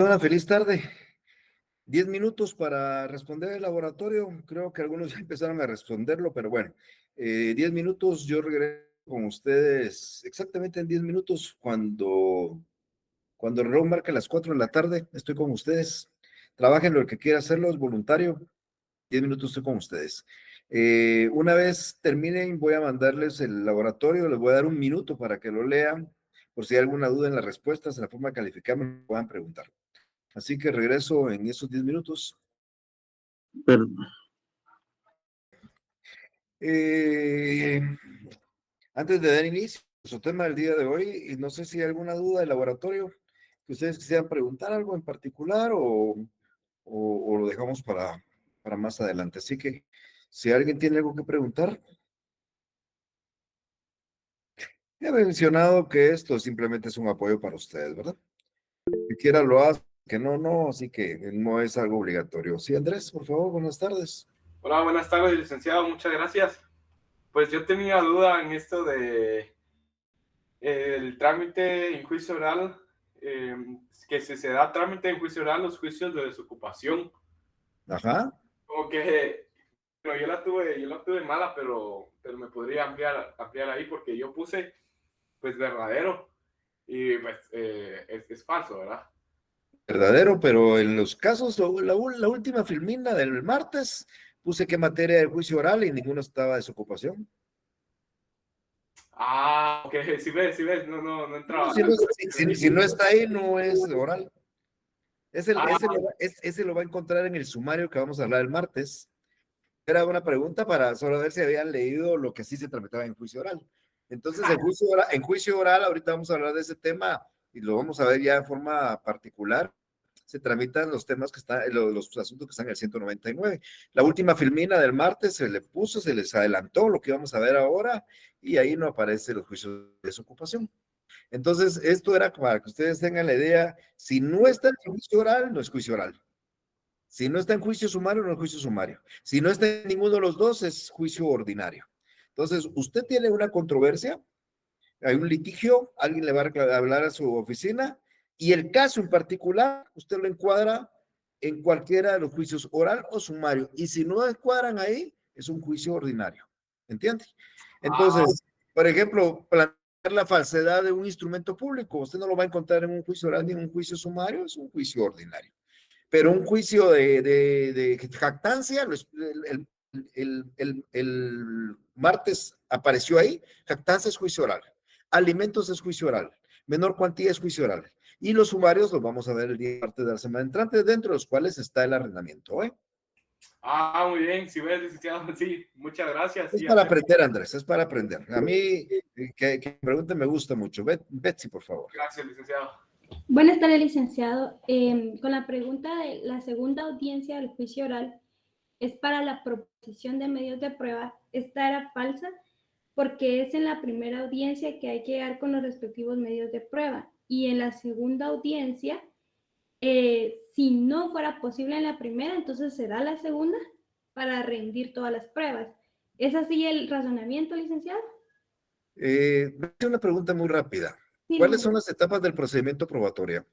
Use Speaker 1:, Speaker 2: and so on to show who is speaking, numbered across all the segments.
Speaker 1: Una feliz tarde. 10 minutos para responder el laboratorio. Creo que algunos ya empezaron a responderlo, pero bueno, 10 minutos. Yo regreso con ustedes exactamente en 10 minutos cuando el reloj marque las 4 de la tarde. Estoy con ustedes. Trabajen lo que quiera hacerlo, es voluntario. 10 minutos estoy con ustedes. Una vez terminen, voy a mandarles el laboratorio. Les voy a dar un minuto para que lo lean. Por si hay alguna duda en las respuestas, en la forma de calificar, me puedan preguntar. Así que regreso en esos 10 minutos.
Speaker 2: Pero,
Speaker 1: Antes de dar inicio a su tema del día de hoy, y no sé si hay alguna duda del laboratorio que ustedes quisieran preguntar algo en particular o lo dejamos para más adelante. Así que si alguien tiene algo que preguntar, he mencionado que esto simplemente es un apoyo para ustedes, ¿verdad? Que quiera lo hace, que no, no, así que no es algo obligatorio. Sí, Andrés, por favor, buenas tardes.
Speaker 3: Hola, buenas tardes, licenciado. Muchas gracias. Pues yo tenía duda en esto de el trámite en juicio oral, que si se da trámite en juicio oral, los juicios de desocupación.
Speaker 1: Ajá.
Speaker 3: Como que, bueno, yo la tuve mala, pero me podría ampliar ahí porque yo puse, pues, verdadero y pues es falso, ¿verdad?
Speaker 1: Verdadero, pero en los casos, la última filmina del martes, puse qué materia del juicio oral y ninguno estaba de desocupación.
Speaker 3: Ah, ok, si ves, no entraba.
Speaker 1: Si no está ahí, no es oral. Ese,
Speaker 3: Ah,
Speaker 1: ese, lo, ese lo va a encontrar en el sumario que vamos a hablar el martes. Era una pregunta para solo ver si habían leído lo que sí se tramitaba en juicio oral. Entonces, en juicio oral, ahorita vamos a hablar de ese tema y lo vamos a ver ya de forma particular. Se tramitan los temas que están, los asuntos que están en el 199. La última filmina del martes se le puso, se les adelantó lo que vamos a ver ahora y ahí no aparece los juicios de desocupación. Entonces, esto era para que ustedes tengan la idea, si no está en juicio oral, no es juicio oral. Si no está en juicio sumario, no es juicio sumario. Si no está en ninguno de los dos, es juicio ordinario. Entonces, usted tiene una controversia, hay un litigio, alguien le va a hablar a su oficina y el caso en particular, usted lo encuadra en cualquiera de los juicios oral o sumario. Y si no encuadran ahí, es un juicio ordinario. ¿Entiende? Entonces, por ejemplo, plantear la falsedad de un instrumento público, usted no lo va a encontrar en un juicio oral ni en un juicio sumario, es un juicio ordinario. Pero un juicio de jactancia, el martes apareció ahí, jactancia es juicio oral, alimentos es juicio oral, menor cuantía es juicio oral. Y los sumarios los vamos a ver el día martes de la semana entrante, dentro de los cuales está el arrendamiento.
Speaker 3: Muy bien, si ves, licenciado, sí, muchas gracias.
Speaker 1: Es para aprender, Andrés, es para aprender. A mí, que me pregunten me gusta mucho. Betsy, por favor.
Speaker 3: Gracias, licenciado.
Speaker 4: Buenas tardes, licenciado. Con la pregunta de la segunda audiencia del juicio oral, es para la proposición de medios de prueba. Esta era falsa porque es en la primera audiencia que hay que llegar con los respectivos medios de prueba. Y en la segunda audiencia, si no fuera posible en la primera, entonces será la segunda para rendir todas las pruebas. ¿Es así el razonamiento, licenciado?
Speaker 1: Una pregunta muy rápida.
Speaker 4: Sí,
Speaker 1: ¿Cuáles son las etapas del procedimiento probatorio?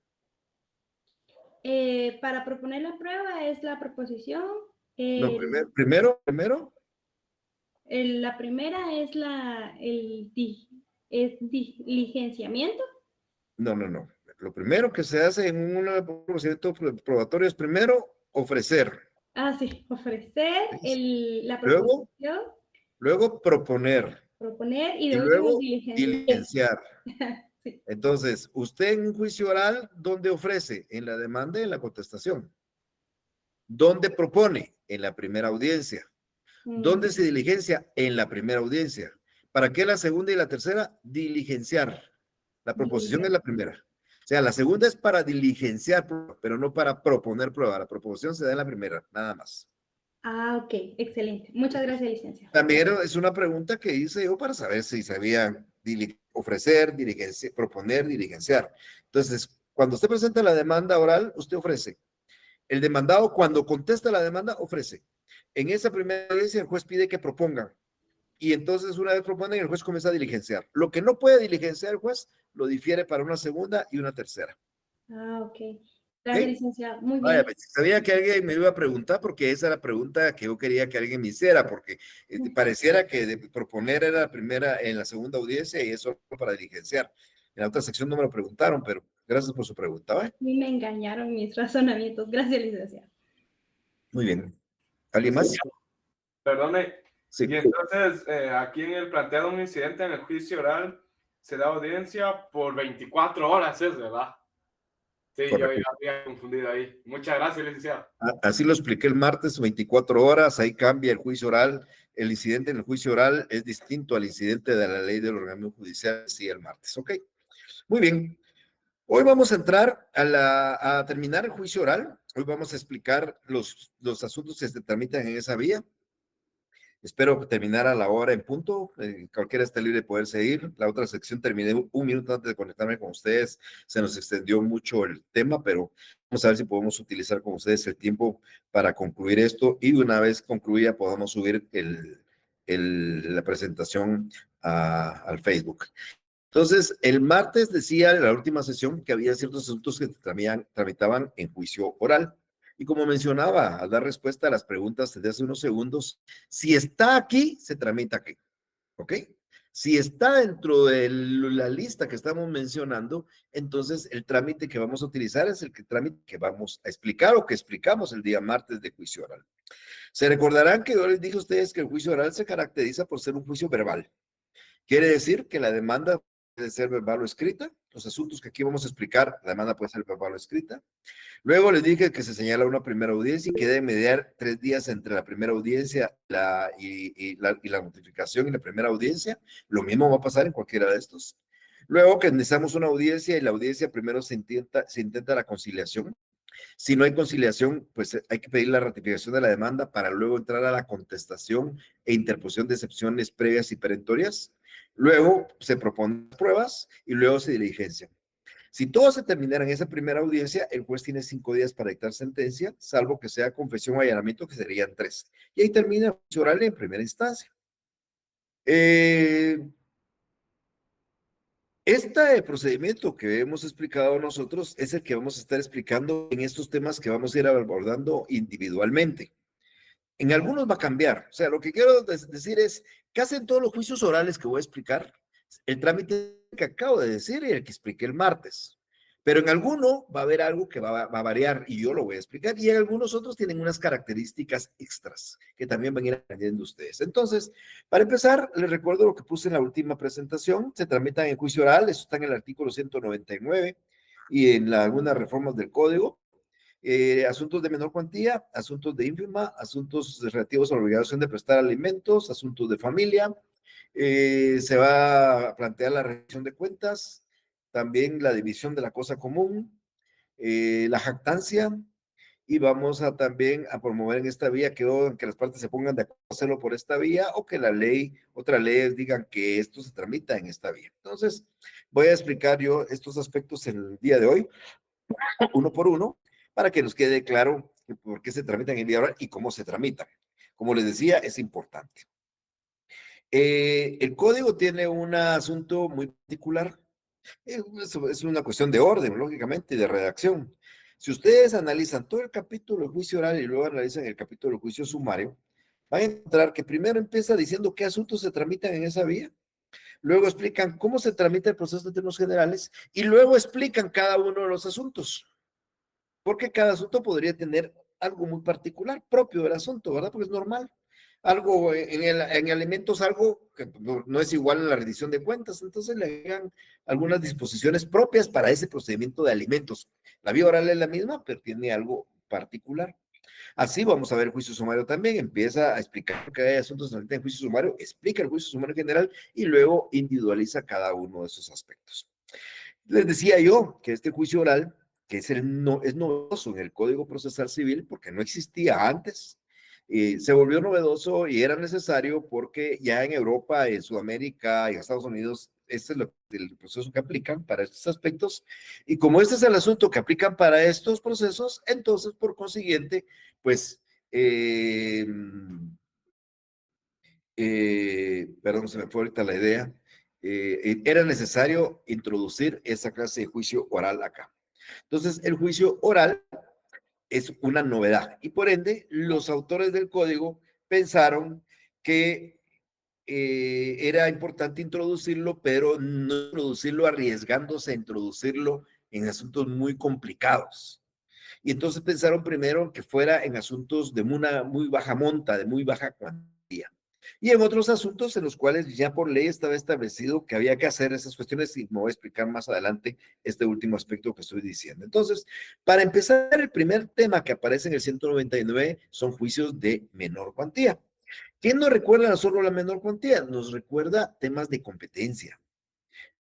Speaker 4: Para proponer la prueba es la proposición.
Speaker 1: No, primero.
Speaker 4: La primera es es diligenciamiento.
Speaker 1: No. Lo primero que se hace en un procedimiento probatorio es primero ofrecer.
Speaker 4: Sí, ofrecer la
Speaker 1: Luego,
Speaker 4: proposición.
Speaker 1: luego proponer.
Speaker 4: Proponer
Speaker 1: Y
Speaker 4: de último
Speaker 1: luego diligenciar.
Speaker 4: Sí.
Speaker 1: Entonces, usted en un juicio oral, ¿dónde ofrece? En la demanda y en la contestación. ¿Dónde propone? En la primera audiencia. ¿Dónde se diligencia? En la primera audiencia. ¿Para qué la segunda y la tercera? Diligenciar. La proposición es la primera. O sea, la segunda es para diligenciar, pero no para proponer prueba. La proposición se da en la primera, nada más.
Speaker 4: Ok, excelente. Muchas gracias, licenciado.
Speaker 1: También es una pregunta que hice yo para saber si sabía ofrecer, proponer, diligenciar. Entonces, cuando usted presenta la demanda oral, usted ofrece. El demandado, cuando contesta la demanda, ofrece. En esa primera audiencia, el juez pide que propongan. Y entonces, una vez proponen, el juez comienza a diligenciar. Lo que no puede diligenciar el juez, lo difiere para una segunda y una tercera.
Speaker 4: Ok. Gracias, licenciado. Muy
Speaker 1: Vaya,
Speaker 4: bien.
Speaker 1: pues, sabía que alguien me iba a preguntar porque esa era la pregunta que yo quería que alguien me hiciera, porque pareciera que de proponer era la primera en la segunda audiencia y eso para diligenciar. En la otra sección no me lo preguntaron, pero gracias por su pregunta. ¿Vale?
Speaker 4: A mí me engañaron mis razonamientos. Gracias, licenciado.
Speaker 1: Muy bien. ¿Alguien más?
Speaker 3: Perdone.
Speaker 1: Sí.
Speaker 3: Y entonces, aquí en el planteado un incidente en el juicio oral, se da audiencia por 24 horas, ¿es verdad? Sí, yo ya había confundido ahí. Muchas gracias, licenciado.
Speaker 1: Así lo expliqué el martes, 24 horas, ahí cambia el juicio oral. El incidente en el juicio oral es distinto al incidente de la ley del organismo judicial, sí, el martes. Ok, muy bien. Hoy vamos a entrar a terminar el juicio oral. Hoy vamos a explicar los asuntos que se tramitan en esa vía. Espero terminar a la hora en punto. Cualquiera está libre de poder seguir. La otra sección terminé un minuto antes de conectarme con ustedes. Se nos extendió mucho el tema, pero vamos a ver si podemos utilizar con ustedes el tiempo para concluir esto y una vez concluida podamos subir la presentación al Facebook. Entonces, el martes decía en la última sesión que había ciertos asuntos que se tramitaban en juicio oral. Y como mencionaba, al dar respuesta a las preguntas desde hace unos segundos, si está aquí, se tramita aquí. ¿Ok? Si está dentro de la lista que estamos mencionando, entonces el trámite que vamos a utilizar es el trámite que vamos a explicar o que explicamos el día martes de juicio oral. Se recordarán que yo les dije a ustedes que el juicio oral se caracteriza por ser un juicio verbal. Quiere decir que la demanda puede ser verbal o escrita. Los asuntos que aquí vamos a explicar, la demanda puede ser verbal o escrita. Luego les dije que se señala una primera audiencia y que debe mediar 3 días entre la primera audiencia y la notificación y la primera audiencia. Lo mismo va a pasar en cualquiera de estos. Luego que necesitamos una audiencia y la audiencia primero se intenta la conciliación. Si no hay conciliación, pues hay que pedir la ratificación de la demanda para luego entrar a la contestación e interposición de excepciones previas y perentorias. Luego se proponen pruebas y luego se diligencia. Si todo se terminara en esa primera audiencia, el juez tiene 5 días para dictar sentencia, salvo que sea confesión o allanamiento, que serían 3. Y ahí termina el juicio oral en primera instancia. Este procedimiento que hemos explicado nosotros es el que vamos a estar explicando en estos temas que vamos a ir abordando individualmente. En algunos va a cambiar. O sea, lo que quiero decir es, casi en todos los juicios orales que voy a explicar, el trámite que acabo de decir y el que expliqué el martes. Pero en alguno va a haber algo que va a variar y yo lo voy a explicar. Y en algunos otros tienen unas características extras que también van a ir aprendiendo ustedes. Entonces, para empezar, les recuerdo lo que puse en la última presentación. Se tramitan en juicio oral, eso está en el artículo 199 y en algunas reformas del código. Asuntos de menor cuantía, asuntos de ínfima, asuntos relativos a la obligación de prestar alimentos, asuntos de familia. Se va a plantear la rendición de cuentas, también la división de la cosa común, la jactancia, y vamos a también a promover en esta vía que las partes se pongan de acuerdo a hacerlo por esta vía o que la ley, otras leyes digan que esto se tramita en esta vía. Entonces, voy a explicar yo estos aspectos el día de hoy, uno por uno, para que nos quede claro por qué se tramitan en el día oral y cómo se tramitan. Como les decía, es importante. El código tiene un asunto muy particular. Es una cuestión de orden, lógicamente, y de redacción. Si ustedes analizan todo el capítulo del juicio oral y luego analizan el capítulo del juicio sumario, van a encontrar que primero empieza diciendo qué asuntos se tramitan en esa vía, luego explican cómo se tramita el proceso de términos generales y luego explican cada uno de los asuntos, porque cada asunto podría tener algo muy particular propio del asunto, ¿verdad? Porque es normal. Algo en alimentos, algo que no es igual en la rendición de cuentas, entonces le agregan algunas disposiciones propias para ese procedimiento de alimentos. La vía oral es la misma, pero tiene algo particular. Así vamos a ver el juicio sumario también, empieza a explicar que hay asuntos en el juicio sumario, explica el juicio sumario general y luego individualiza cada uno de esos aspectos. Les decía yo que este juicio oral, que es novedoso en el Código Procesal Civil porque no existía antes, se volvió novedoso y era necesario porque ya en Europa, en Sudamérica y en Estados Unidos, este es el proceso que aplican para estos aspectos. Y como este es el asunto que aplican para estos procesos, entonces, por consiguiente, pues, perdón, se me fue ahorita la idea, era necesario introducir esa clase de juicio oral acá. Entonces, el juicio oral es una novedad y por ende los autores del código pensaron que era importante introducirlo, pero no introducirlo arriesgándose a introducirlo en asuntos muy complicados. Y entonces pensaron primero que fuera en asuntos de una muy baja monta, de muy baja cuantía. Y en otros asuntos en los cuales ya por ley estaba establecido que había que hacer esas cuestiones y me voy a explicar más adelante este último aspecto que estoy diciendo. Entonces, para empezar, el primer tema que aparece en el 199 son juicios de menor cuantía. ¿Quién nos recuerda solo la menor cuantía? Nos recuerda temas de competencia.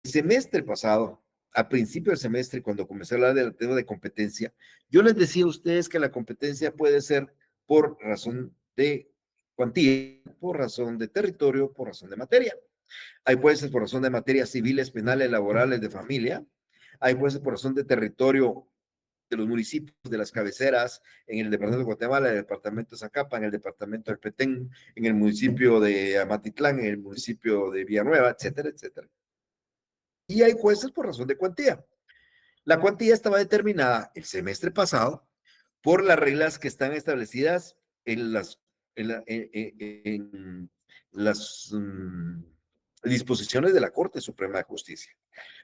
Speaker 1: El semestre pasado, a principio del semestre, cuando comencé a hablar del tema de competencia, yo les decía a ustedes que la competencia puede ser por razón de cuantía, por razón de territorio, por razón de materia. Ahí puede ser por razón de materias civiles, penales, laborales, de familia. Ahí puede ser por razón de territorio de los municipios, de las cabeceras, en el departamento de Guatemala, en el departamento de Zacapa, en el departamento de Petén, en el municipio de Amatitlán, en el municipio de Villanueva, etcétera, etcétera. Y hay jueces por razón de cuantía. La cuantía estaba determinada el semestre pasado por las reglas que están establecidas en las disposiciones de la Corte Suprema de Justicia.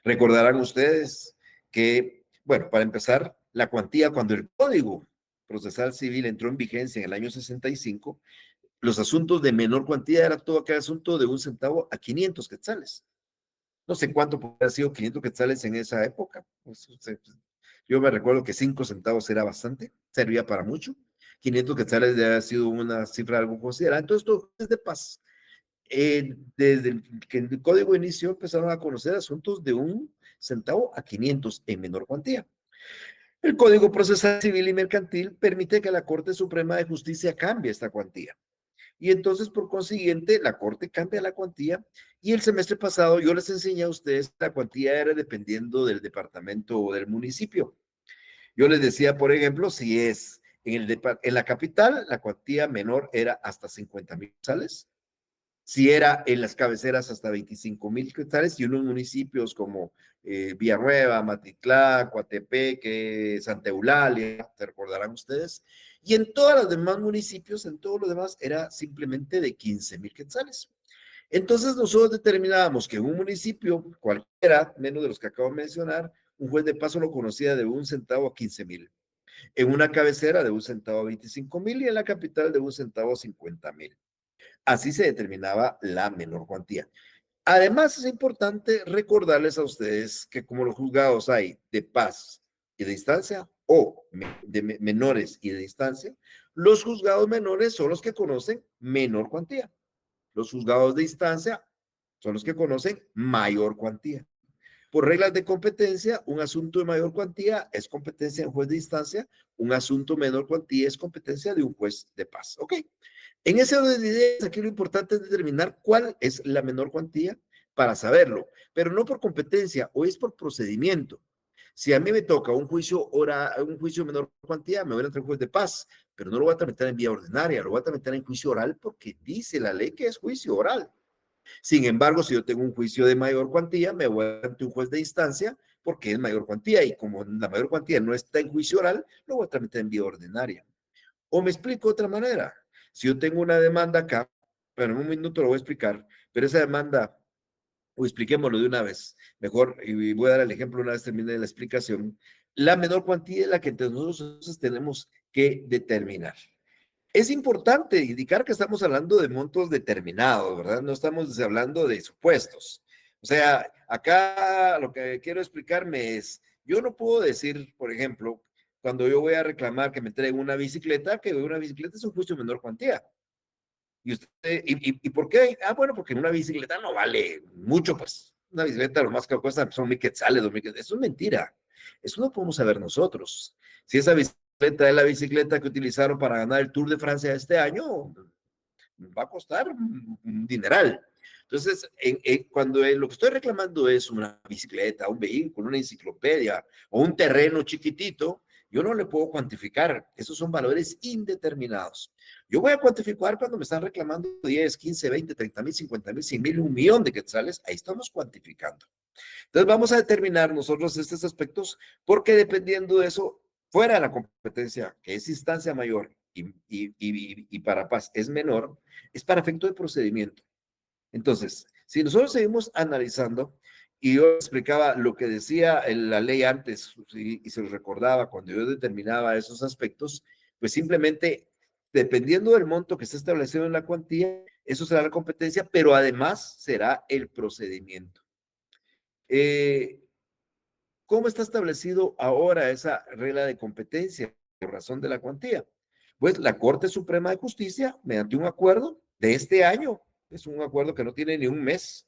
Speaker 1: Recordarán ustedes que, bueno, para empezar, la cuantía, cuando el Código Procesal Civil entró en vigencia en el año 65, los asuntos de menor cuantía era todo aquel asunto de 1 centavo a 500 quetzales. No sé cuánto podría haber sido 500 quetzales en esa época. Yo me recuerdo que 5 centavos era bastante, servía para mucho. 500 quetzales debe haber sido una cifra algo considerada. Entonces, todo es de paz. Desde que el código inició, empezaron a conocer asuntos de 1 centavo a 500 en menor cuantía. El Código Procesal Civil y Mercantil permite que la Corte Suprema de Justicia cambie esta cuantía. Y entonces, por consiguiente, la Corte cambia la cuantía y el semestre pasado yo les enseñé a ustedes la cuantía era dependiendo del departamento o del municipio. Yo les decía, por ejemplo, si es en la capital, la cuantía menor era hasta 50,000 quetzales. Si era en las cabeceras hasta 25,000 quetzales y unos municipios como Villanueva, Matitlán, Coatepeque, Santa Eulalia, te recordarán ustedes. Y en todos los demás municipios, en todos los demás, era simplemente de 15,000 quetzales. Entonces nosotros determinábamos que en un municipio cualquiera, menos de los que acabo de mencionar, un juez de paso lo conocía de 1 centavo a 15,000. En una cabecera de 1 centavo a 25,000 y en la capital de 1 centavo a 50,000. Así se determinaba la menor cuantía. Además, es importante recordarles a ustedes que como los juzgados hay de paz y de instancia o de menores y de instancia, los juzgados menores son los que conocen menor cuantía. Los juzgados de instancia son los que conocen mayor cuantía. Por reglas de competencia, un asunto de mayor cuantía es competencia de un juez de instancia, un asunto de menor cuantía es competencia de un juez de paz. ¿Ok? En ese orden de ideas, aquí lo importante es determinar cuál es la menor cuantía para saberlo, pero no por competencia, o es por procedimiento. Si a mí me toca un juicio de menor cuantía, me voy a entrar en juez de paz, pero no lo voy a tramitar en vía ordinaria, lo voy a tramitar en juicio oral porque dice la ley que es juicio oral. Sin embargo, si yo tengo un juicio de mayor cuantía, me voy ante un juez de instancia porque es mayor cuantía y como la mayor cuantía no está en juicio oral, lo voy a tramitar en vía ordinaria. O me explico de otra manera. Si yo tengo una demanda acá, pero en un minuto lo voy a explicar, pero esa demanda, o expliquémoslo de una vez, mejor, y voy a dar el ejemplo una vez termine la explicación, la menor cuantía es la que entre nosotros tenemos que determinar. Es importante indicar que estamos hablando de montos determinados, ¿verdad? No estamos hablando de supuestos. O sea, acá lo que quiero explicarme es, yo no puedo decir, por ejemplo, cuando yo voy a reclamar que me entreguen una bicicleta, que una bicicleta es un juicio de menor cuantía. ¿Y por qué? Ah, bueno, porque una bicicleta no vale mucho, pues. Una bicicleta lo más que cuesta son 1,000 quetzales, 2,000 quetzales. Eso es mentira. Eso no podemos saber nosotros. Si esa bicicleta es la bicicleta que utilizaron para ganar el Tour de Francia este año, va a costar un dineral. Entonces, cuando lo que estoy reclamando es una bicicleta, un vehículo, una enciclopedia o un terreno chiquitito, yo no le puedo cuantificar. Esos son valores indeterminados. Yo voy a cuantificar cuando me están reclamando 10, 15, 20, 30,000, 50,000, 100,000, 1,000,000 de quetzales. Ahí estamos cuantificando. Entonces vamos a determinar nosotros estos aspectos porque dependiendo de eso, fuera de la competencia, que es instancia mayor y para paz es menor, es para efecto de procedimiento. Entonces, si nosotros seguimos analizando, y yo explicaba lo que decía la ley antes, y se lo recordaba cuando yo determinaba esos aspectos, pues simplemente, dependiendo del monto que esté establecido en la cuantía, eso será la competencia, pero además será el procedimiento. ¿Cómo está establecido ahora esa regla de competencia por razón de la cuantía? Pues la Corte Suprema de Justicia, mediante un acuerdo de este año, es un acuerdo que no tiene ni un mes,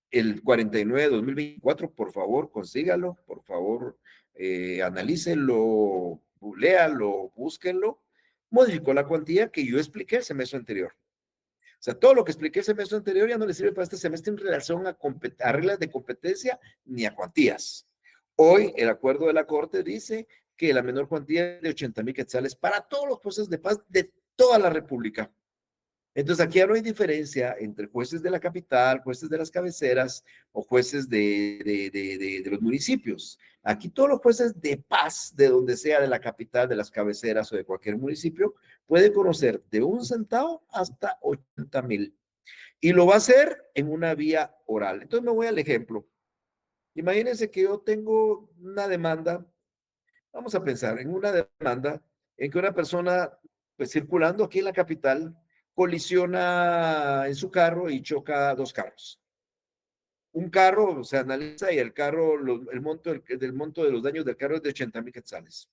Speaker 1: el 49 de 2024, por favor, consígalo, por favor, analícenlo, léalo, búsquenlo, modificó la cuantía que yo expliqué el semestre anterior. O sea, todo lo que expliqué el semestre anterior ya no le sirve para este semestre en relación a reglas de competencia ni a cuantías. Hoy el acuerdo de la Corte dice que la menor cuantía es de 80,000 quetzales para todos los jueces de paz de toda la República. Entonces aquí ya no hay diferencia entre jueces de la capital, jueces de las cabeceras o jueces de los municipios. Aquí todos los jueces de paz, de donde sea, de la capital, de las cabeceras o de cualquier municipio, pueden conocer de 1 centavo hasta 80,000. Y lo va a hacer en una vía oral. Entonces me voy al ejemplo. Imagínense que yo tengo una demanda, vamos a pensar en una demanda en que una persona, pues circulando aquí en la capital, colisiona en su carro y choca 2 carros. Un carro se analiza y el carro, el monto del monto de los daños del carro es de 80,000 quetzales.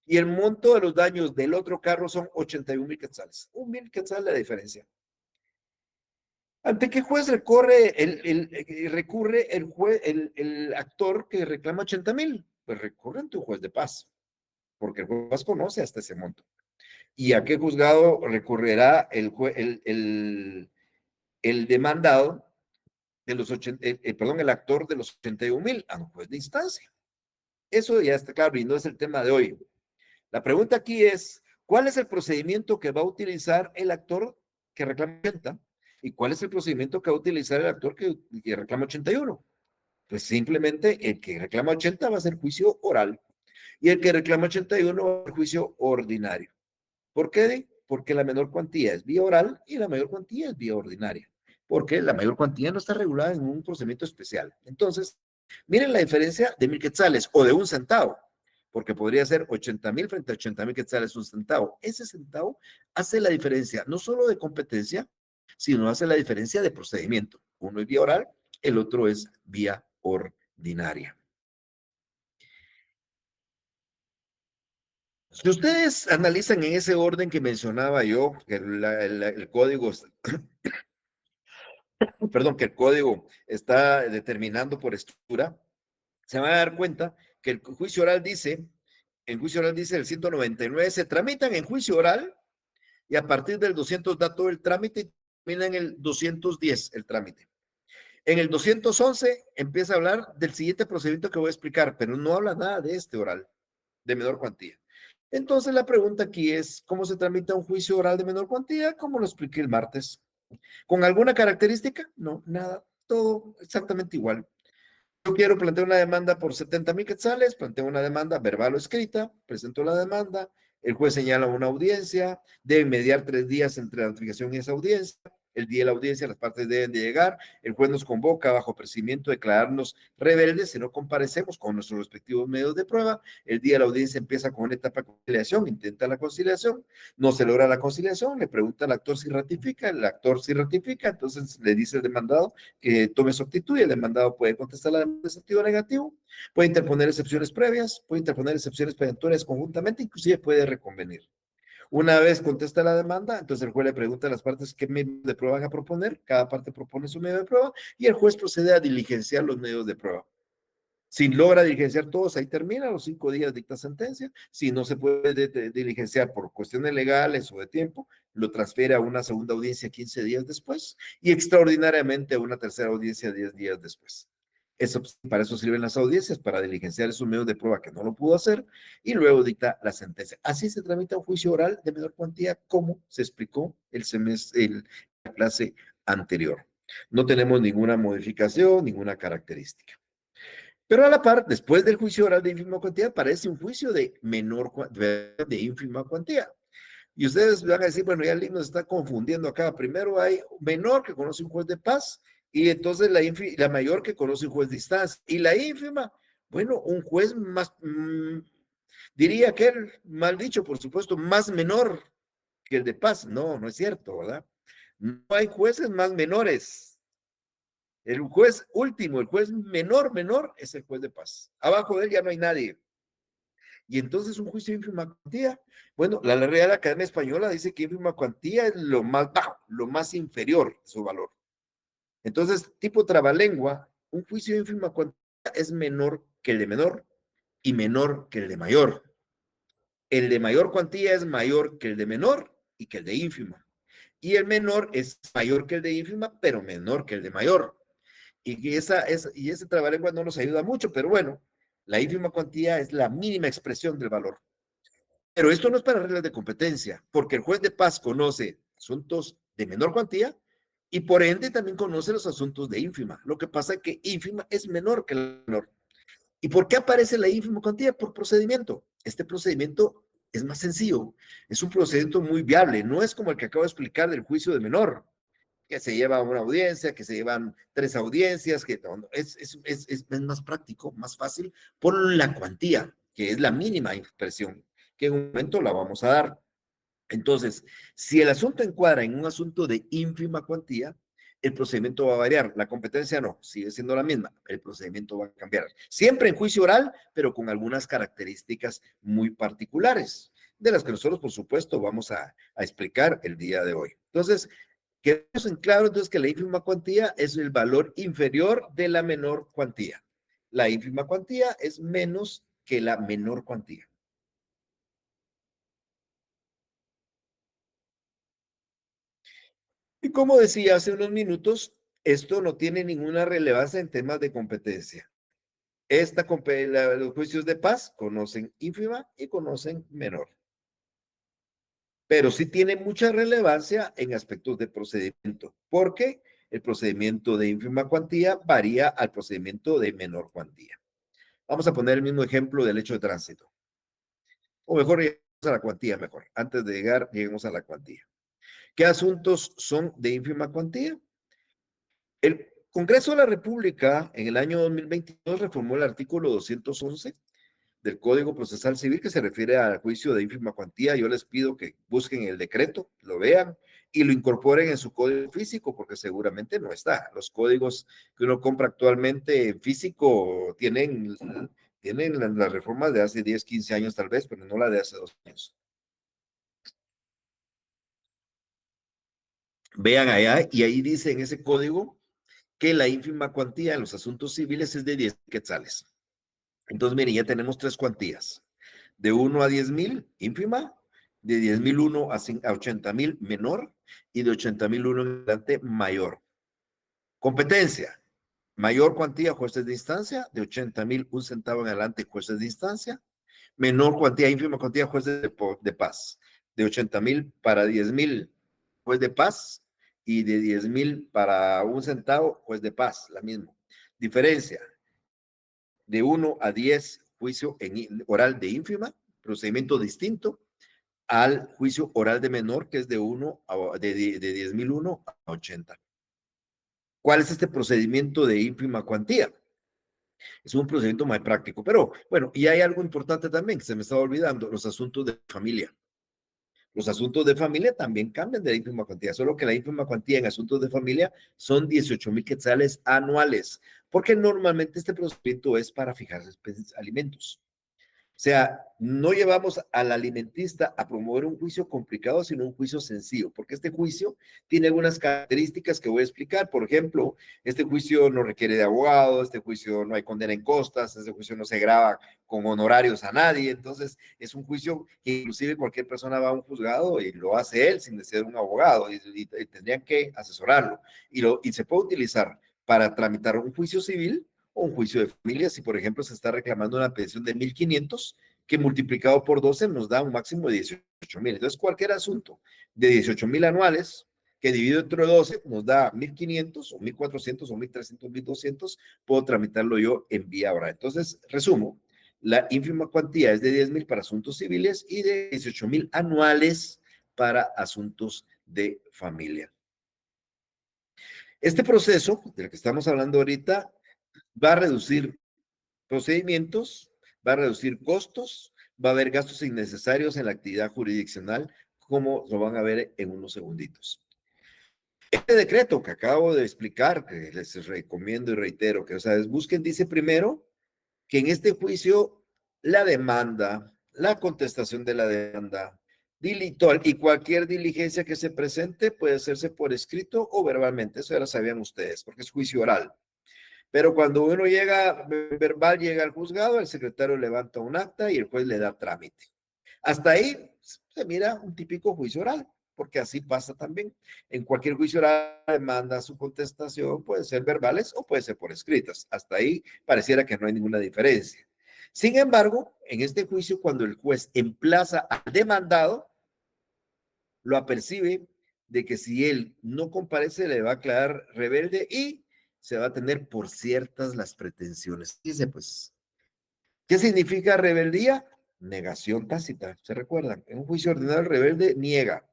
Speaker 1: Y el monto de los daños del otro carro son 81,000 quetzales. 1,000 quetzales la diferencia. ¿Ante qué juez recurre el actor que reclama 80,000? Pues recurre ante un juez de paz, porque el juez de paz conoce hasta ese monto. ¿Y a qué juzgado recurrirá el demandado de los el actor de los 81,000? A un juez de instancia? Eso ya está claro y no es el tema de hoy. La pregunta aquí es, ¿cuál es el procedimiento que va a utilizar el actor que reclama 80? ¿Y cuál es el procedimiento que va a utilizar el actor que reclama 81? Pues simplemente el que reclama 80 va a ser juicio oral y el que reclama 81 va a ser juicio ordinario. ¿Por qué? Porque la menor cuantía es vía oral y la mayor cuantía es vía ordinaria. Porque la mayor cuantía no está regulada en un procedimiento especial. Entonces, miren la diferencia de 1,000 quetzales o de 1 centavo, porque podría ser 80,000 frente a 80,000 quetzales, 1 centavo. Ese centavo hace la diferencia no solo de competencia, sino hace la diferencia de procedimiento. Uno es vía oral, el otro es vía ordinaria. Si ustedes analizan en ese orden que mencionaba yo, que el código, perdón, que el código está determinando por estructura, se van a dar cuenta que el juicio oral dice, el 199, se tramitan en juicio oral y a partir del 200 da todo el trámite y termina en el 210 el trámite. En el 211 empieza a hablar del siguiente procedimiento que voy a explicar, pero no habla nada de este oral, de menor cuantía. Entonces la pregunta aquí es, ¿cómo se tramita un juicio oral de menor cuantía? Como lo expliqué el martes. ¿Con alguna característica? No, nada, todo exactamente igual. Yo quiero plantear una demanda por 70,000 quetzales, planteo una demanda verbal o escrita, presento la demanda, el juez señala una audiencia, debe mediar 3 días entre la notificación y esa audiencia. El día de la audiencia las partes deben de llegar, el juez nos convoca bajo procedimiento de declararnos rebeldes si no comparecemos con nuestros respectivos medios de prueba. El día de la audiencia empieza con una etapa de conciliación, intenta la conciliación, no se logra la conciliación, le pregunta al actor si ratifica, el actor si ratifica, entonces le dice el demandado que tome su actitud y el demandado puede contestar la demanda en sentido negativo, puede interponer excepciones previas, puede interponer excepciones perentorias conjuntamente, inclusive puede reconvenir. Una vez contesta la demanda, entonces el juez le pregunta a las partes qué medio de prueba van a proponer, cada parte propone su medio de prueba y el juez procede a diligenciar los medios de prueba. Si logra diligenciar todos, ahí termina, los 5 días dicta sentencia. Si no se puede diligenciar por cuestiones legales o de tiempo, lo transfiere a una segunda audiencia 15 días después y extraordinariamente a una tercera audiencia 10 días después. Eso, para eso sirven las audiencias, para diligenciar esos medios de prueba que no lo pudo hacer y luego dicta la sentencia. Así se tramita un juicio oral de menor cuantía, como se explicó la clase anterior. No tenemos ninguna modificación, ninguna característica. Pero a la par, después del juicio oral de ínfima cuantía, aparece un juicio de de ínfima cuantía. Y ustedes van a decir, bueno, ya el nos está confundiendo acá. Primero hay menor que conoce un juez de paz y entonces la mayor que conoce un juez de instancia. Y la ínfima, bueno, un juez más, diría que el mal dicho, por supuesto, más menor que el de paz. No, no es cierto, ¿verdad? No hay jueces más menores. El juez último, el juez menor es el juez de paz. Abajo de él ya no hay nadie. Y entonces un juicio de ínfima cuantía, bueno, la Real Academia Española dice que ínfima cuantía es lo más bajo, lo más inferior de su valor. Entonces, tipo trabalengua, un juicio de ínfima cuantía es menor que el de menor y menor que el de mayor. El de mayor cuantía es mayor que el de menor y que el de ínfima. Y el menor es mayor que el de ínfima, pero menor que el de mayor. Y ese trabalengua no nos ayuda mucho, pero bueno, la ínfima cuantía es la mínima expresión del valor. Pero esto no es para reglas de competencia, porque el juez de paz conoce asuntos de menor cuantía y por ende también conoce los asuntos de ínfima. Lo que pasa es que ínfima es menor que la menor. ¿Y por qué aparece la ínfima cuantía? Por procedimiento. Este procedimiento es más sencillo, es un procedimiento muy viable, no es como el que acabo de explicar del juicio de menor, que se lleva una audiencia, que se llevan 3 audiencias, que es más práctico, más fácil, por la cuantía, que es la mínima expresión, que en un momento la vamos a dar. Entonces, si el asunto encuadra en un asunto de ínfima cuantía, el procedimiento va a variar. La competencia no, sigue siendo la misma. El procedimiento va a cambiar. Siempre en juicio oral, pero con algunas características muy particulares, de las que nosotros, por supuesto, vamos a explicar el día de hoy. Entonces, quedamos en claro entonces que la ínfima cuantía es el valor inferior de la menor cuantía. La ínfima cuantía es menos que la menor cuantía. Y como decía hace unos minutos, esto no tiene ninguna relevancia en temas de competencia. Los juicios de paz conocen ínfima y conocen menor. Pero sí tiene mucha relevancia en aspectos de procedimiento, porque el procedimiento de ínfima cuantía varía al procedimiento de menor cuantía. Vamos a poner el mismo ejemplo del hecho de tránsito. O mejor, lleguemos a la cuantía, mejor. Antes de llegar, lleguemos a la cuantía. ¿Qué asuntos son de ínfima cuantía? El Congreso de la República en el año 2022 reformó el artículo 211 del Código Procesal Civil que se refiere al juicio de ínfima cuantía. Yo les pido que busquen el decreto, lo vean y lo incorporen en su código físico porque seguramente no está. Los códigos que uno compra actualmente en físico tienen las reformas de hace 10, 15 años tal vez, pero no la de hace 2 años. Vean allá y ahí dice en ese código que la ínfima cuantía en los asuntos civiles es de 10 quetzales. Entonces, miren, ya tenemos 3 cuantías. De 1 a 10,000, ínfima, de 10,001 a 80,000, menor, y de 80,001 en adelante, mayor. Competencia, mayor cuantía, jueces de instancia, de 80,000, 1 centavo en adelante, jueces de instancia, menor cuantía, ínfima cuantía, jueces de paz, de 80,000 para 10,000, juez de paz, y de 10,000 para 1 centavo, juez de paz, la misma. Diferencia, de 1 a 10, juicio oral de ínfima, procedimiento distinto al juicio oral de menor, que es de 10,001 a 80. ¿Cuál es este procedimiento de ínfima cuantía? Es un procedimiento más práctico, pero bueno, y hay algo importante también que se me estaba olvidando, los asuntos de familia. Los asuntos de familia también cambian de la ínfima cuantía, solo que la ínfima cuantía en asuntos de familia son 18,000 quetzales anuales, porque normalmente este procedimiento es para fijar alimentos. O sea, no llevamos al alimentista a promover un juicio complicado, sino un juicio sencillo, porque este juicio tiene algunas características que voy a explicar. Por ejemplo, este juicio no requiere de abogado, este juicio no hay condena en costas, este juicio no se graba con honorarios a nadie. Entonces, es un juicio que inclusive cualquier persona va a un juzgado y lo hace él sin ser un abogado y tendrían que asesorarlo. Y se puede utilizar para tramitar un juicio civil o un juicio de familia, si por ejemplo se está reclamando una pensión de 1,500, que multiplicado por 12 nos da un máximo de 18,000. Entonces, cualquier asunto de 18,000 anuales, que dividido entre 12 nos da 1.500 o 1.400 o 1.300, 1.200, puedo tramitarlo yo en vía oral. Entonces, resumo, la ínfima cuantía es de 10.000 para asuntos civiles y de 18.000 anuales para asuntos de familia. Este proceso del que estamos hablando ahorita va a reducir procedimientos, va a reducir costos, va a haber gastos innecesarios en la actividad jurisdiccional, como lo van a ver en unos segunditos. Este decreto que acabo de explicar, que les recomiendo y reitero, que ustedes busquen, dice primero que en este juicio la demanda, la contestación de la demanda, y cualquier diligencia que se presente puede hacerse por escrito o verbalmente. Eso ya lo sabían ustedes, porque es juicio oral. Pero cuando uno llega, verbal llega al juzgado, el secretario levanta un acta y el juez le da trámite. Hasta ahí se mira un típico juicio oral, porque así pasa también. En cualquier juicio oral, demanda su contestación, puede ser verbales o puede ser por escritas. Hasta ahí pareciera que no hay ninguna diferencia. Sin embargo, en este juicio, cuando el juez emplaza al demandado, lo apercibe de que si él no comparece, le va a aclarar rebelde y se va a tener por ciertas las pretensiones. Dice, pues, ¿qué significa rebeldía? Negación tácita, ¿se recuerdan? En un juicio ordinario el rebelde niega.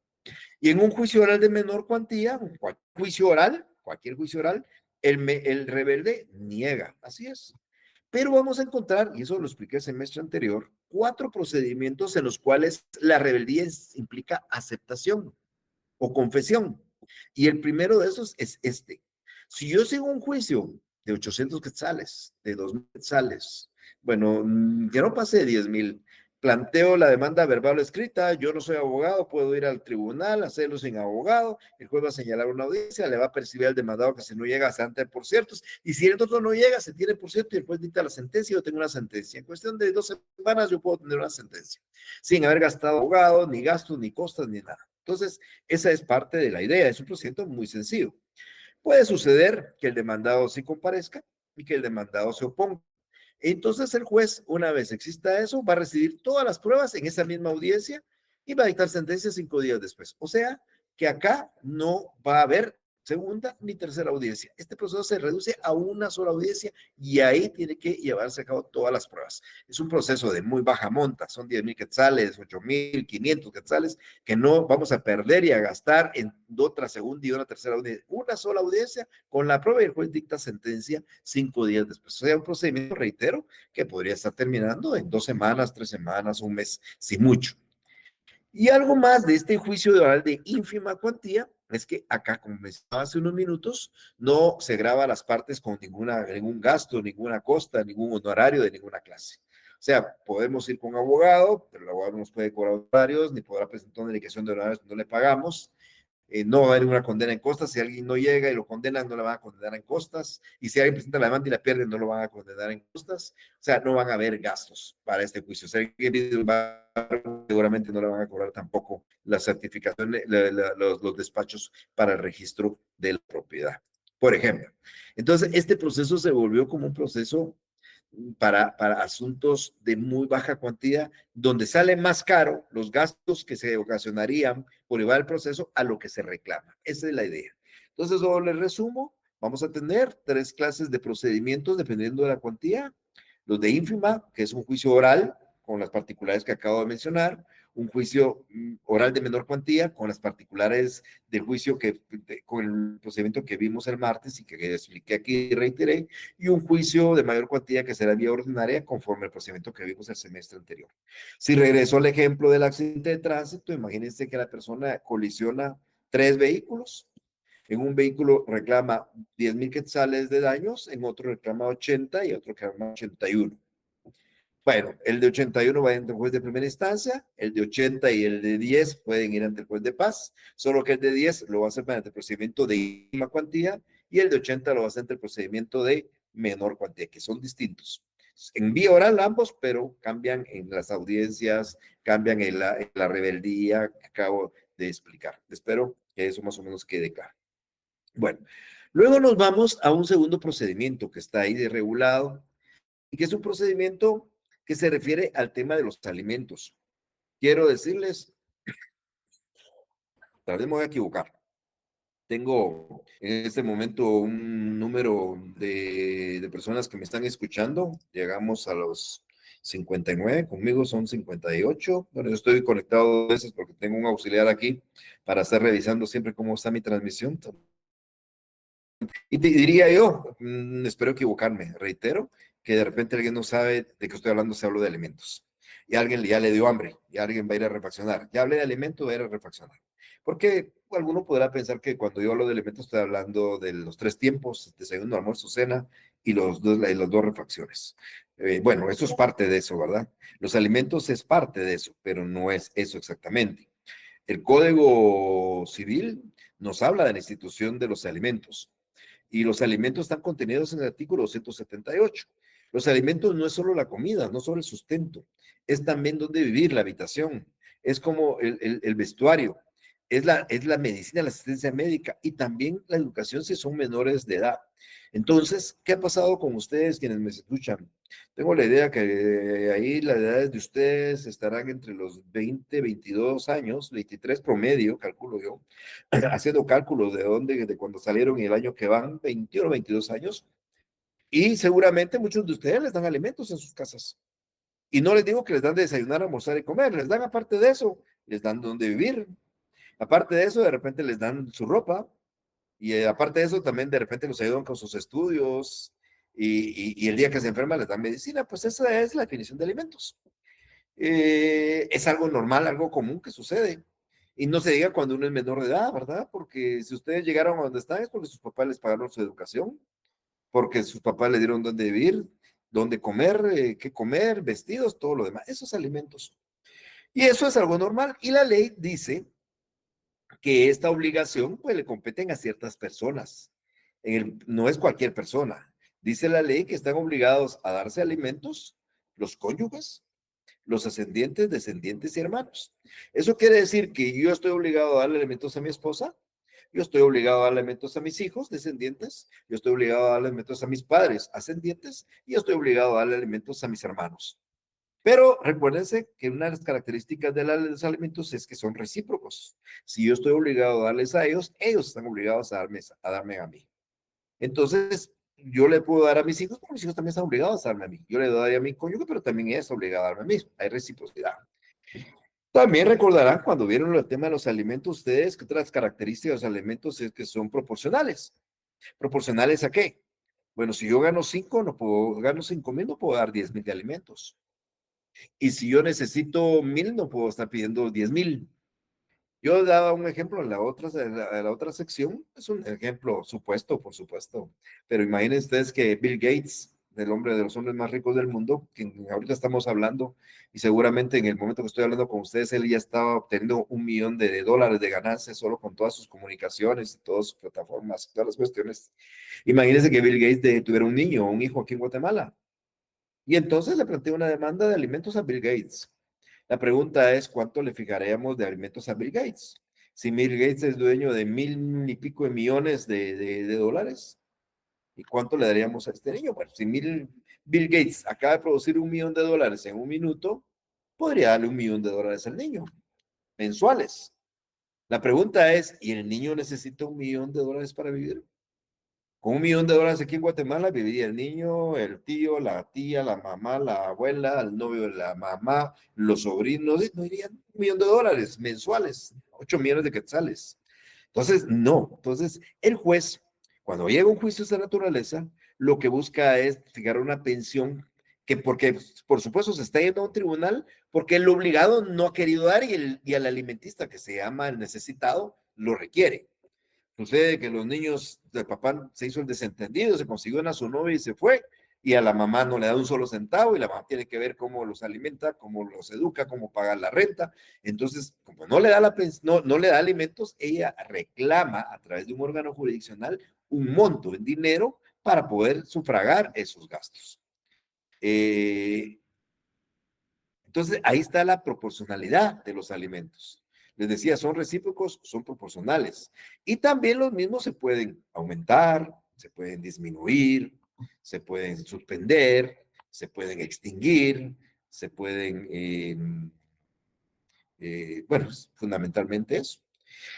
Speaker 1: Y en un juicio oral de menor cuantía, cualquier juicio oral, el rebelde niega. Así es. Pero vamos a encontrar, y eso lo expliqué el semestre anterior, 4 procedimientos en los cuales la rebeldía implica aceptación o confesión. Y el primero de esos es este. Si yo sigo un juicio de 800 quetzales, de 2.000 quetzales, bueno, que no pase de 10.000, planteo la demanda verbal o escrita, yo no soy abogado, puedo ir al tribunal, hacerlo sin abogado, el juez va a señalar una audiencia, le va a percibir al demandado que si no llega se ante por ciertos, y si el otro no llega, se tiene por cierto y el juez dicta la sentencia, yo tengo una sentencia. En cuestión de 2 semanas yo puedo tener una sentencia, sin haber gastado abogado, ni gastos, ni costas, ni nada. Entonces, esa es parte de la idea, es un procedimiento muy sencillo. Puede suceder que el demandado sí comparezca y que el demandado se oponga. Entonces el juez, una vez exista eso, va a recibir todas las pruebas en esa misma audiencia y va a dictar sentencia 5 días después. O sea, que acá no va a haber segunda ni tercera audiencia. Este proceso se reduce a una sola audiencia y ahí tiene que llevarse a cabo todas las pruebas. Es un proceso de muy baja monta, son 10.000 quetzales, 8.500 quetzales, que no vamos a perder y a gastar en otra segunda y una tercera audiencia. Una sola audiencia con la prueba y el juez dicta sentencia 5 días después. O sea, un procedimiento, reitero, que podría estar terminando en 2 semanas, 3 semanas, un mes, si mucho. Y algo más de este juicio de oral de ínfima cuantía es que acá, como mencionaba hace unos minutos, no se graba las partes con ningún gasto, ninguna costa, ningún honorario de ninguna clase. O sea, podemos ir con abogado, pero el abogado no nos puede cobrar honorarios, ni podrá presentar una indicación de honorarios, no le pagamos. No va a haber una condena en costas. Si alguien no llega y lo condenan, no le van a condenar en costas. Y si alguien presenta la demanda y la pierde, no lo van a condenar en costas. O sea, no van a haber gastos para este juicio. Si alguien va, seguramente no le van a cobrar tampoco las certificaciones, los despachos para el registro de la propiedad, por ejemplo. Entonces, este proceso se volvió como un proceso para asuntos de muy baja cuantía, donde sale más caro los gastos que se ocasionarían por llevar el proceso a lo que se reclama. Esa es la idea. Entonces, solo les resumo, vamos a tener 3 clases de procedimientos dependiendo de la cuantía. Los de ínfima, que es un juicio oral, con las particulares que acabo de mencionar, un juicio oral de menor cuantía, con las particulares del juicio con el procedimiento que vimos el martes y que expliqué aquí y reiteré, y un juicio de mayor cuantía que será vía ordinaria conforme al procedimiento que vimos el semestre anterior. Si regreso al ejemplo del accidente de tránsito, imagínense que la persona colisiona 3 vehículos. En un vehículo reclama 10.000 quetzales de daños, en otro reclama 80 y otro reclama 81. Bueno, el de 81 va ante el juez de primera instancia, el de 80 y el de 10 pueden ir ante el juez de paz, solo que el de 10 lo va a hacer mediante el procedimiento de ínfima cuantía y el de 80 lo va a hacer ante el procedimiento de menor cuantía, que son distintos. En vía oral ambos, pero cambian en las audiencias, cambian en la rebeldía que acabo de explicar. Espero que eso más o menos quede claro. Bueno, luego nos vamos a un segundo procedimiento que está ahí de regulado y que es un procedimiento que se refiere al tema de los alimentos. Quiero decirles, tal vez me voy a equivocar, Tengo en este momento un número de personas que me están escuchando. Llegamos a los 59, conmigo son 58. Bueno, yo estoy conectado a veces porque tengo un auxiliar aquí para estar revisando siempre cómo está mi transmisión. Y te diría yo, espero equivocarme, reitero, que de repente alguien no sabe de qué estoy hablando, se hablo de alimentos. Y alguien ya le dio hambre, y alguien va a ir a refaccionar. Ya hablé de alimentos, va a ir a refaccionar. Porque alguno podrá pensar que cuando yo hablo de alimentos estoy hablando de los 3 tiempos, desayuno, almuerzo, cena, y las dos refacciones. Bueno, eso es parte de eso, ¿verdad? Los alimentos es parte de eso, pero no es eso exactamente. El Código Civil nos habla de la institución de los alimentos y los alimentos están contenidos en el artículo 278. Los alimentos no es solo la comida, no solo el sustento, es también donde vivir, la habitación, es como el vestuario, es la medicina, la asistencia médica y también la educación si son menores de edad. Entonces, ¿qué ha pasado con ustedes quienes me escuchan? Tengo la idea que ahí las edades de ustedes estarán entre los 20, 22 años, 23 promedio, calculo yo, haciendo cálculos de dónde, de cuando salieron y el año que van, 21 o 22 años, y seguramente muchos de ustedes les dan alimentos en sus casas. Y no les digo que les dan de desayunar, almorzar y comer, les dan aparte de eso, les dan donde vivir. Aparte de eso, de repente les dan su ropa, y aparte de eso, también de repente los ayudan con sus estudios, y el día que se enferma les dan medicina, pues esa es la definición de alimentos. Es algo normal, algo común que sucede. Y no se diga cuando uno es menor de edad, ¿verdad? Porque si ustedes llegaron a donde están es porque sus papás les pagaron su educación, porque sus papás les dieron dónde vivir, dónde comer, qué comer, vestidos, todo lo demás. Esos alimentos. Y eso es algo normal. Y la ley dice que esta obligación pues le competen a ciertas personas. No es cualquier persona. Dice la ley que están obligados a darse alimentos los cónyuges, los ascendientes, descendientes y hermanos. Eso quiere decir que yo estoy obligado a darle alimentos a mi esposa, yo estoy obligado a darle alimentos a mis hijos, descendientes, yo estoy obligado a darle alimentos a mis padres, ascendientes, y yo estoy obligado a darle alimentos a mis hermanos. Pero recuérdense que una de las características de los alimentos es que son recíprocos. Si yo estoy obligado a darles a ellos, ellos están obligados a darme a mí. Entonces, yo le puedo dar a mis hijos, porque mis hijos también están obligados a darme a mí. Yo le doy a mi cónyuge, pero también ella está obligada a darme a mí. Hay reciprocidad. También recordarán cuando vieron el tema de los alimentos, ustedes que otras características de los alimentos es que son proporcionales. ¿Proporcionales a qué? Bueno, si yo gano 5, no puedo, gano 5,000, no puedo dar 10,000 de alimentos. Y si yo necesito 1,000, no puedo estar pidiendo 10,000. Yo daba un ejemplo en la otra sección, es un ejemplo supuesto, por supuesto, pero imaginen ustedes que Bill Gates, el hombre de los hombres más ricos del mundo, quien ahorita estamos hablando, y seguramente en el momento que estoy hablando con ustedes, él ya estaba obteniendo $1,000,000 de ganancias solo con todas sus comunicaciones y todas sus plataformas, todas las cuestiones. Imagínense que Bill Gates tuviera un niño o un hijo aquí en Guatemala, y entonces le planteó una demanda de alimentos a Bill Gates. La pregunta es, ¿cuánto le fijaremos de alimentos a Bill Gates? Si Bill Gates es dueño de 1,000 y pico de millones de dólares, ¿y cuánto le daríamos a este niño? Bueno, si Bill Gates acaba de producir $1,000,000 en un minuto, podría darle $1,000,000 al niño, mensuales. La pregunta es, ¿y el niño necesita $1,000,000 para vivir? Con $1,000,000 aquí en Guatemala viviría el niño, el tío, la tía, la mamá, la abuela, el novio de la mamá, los sobrinos, no irían $1,000,000 mensuales, 8 millones de quetzales. Entonces, no. Entonces, el juez, cuando llega un juicio de esta naturaleza, lo que busca es fijar una pensión que porque, por supuesto, se está yendo a un tribunal porque el obligado no ha querido dar y al alimentista que se llama el necesitado lo requiere. Sucede que los niños, el papá se hizo el desentendido, se consiguió a su novia y se fue, y a la mamá no le da un solo centavo, y la mamá tiene que ver cómo los alimenta, cómo los educa, cómo paga la renta. Entonces, como no le da no le da alimentos, ella reclama a través de un órgano jurisdiccional un monto en dinero para poder sufragar esos gastos. Entonces, ahí está la proporcionalidad de los alimentos. Les decía, son recíprocos, son proporcionales. Y también los mismos se pueden aumentar, se pueden disminuir, se pueden suspender, se pueden extinguir, se pueden, bueno, fundamentalmente eso.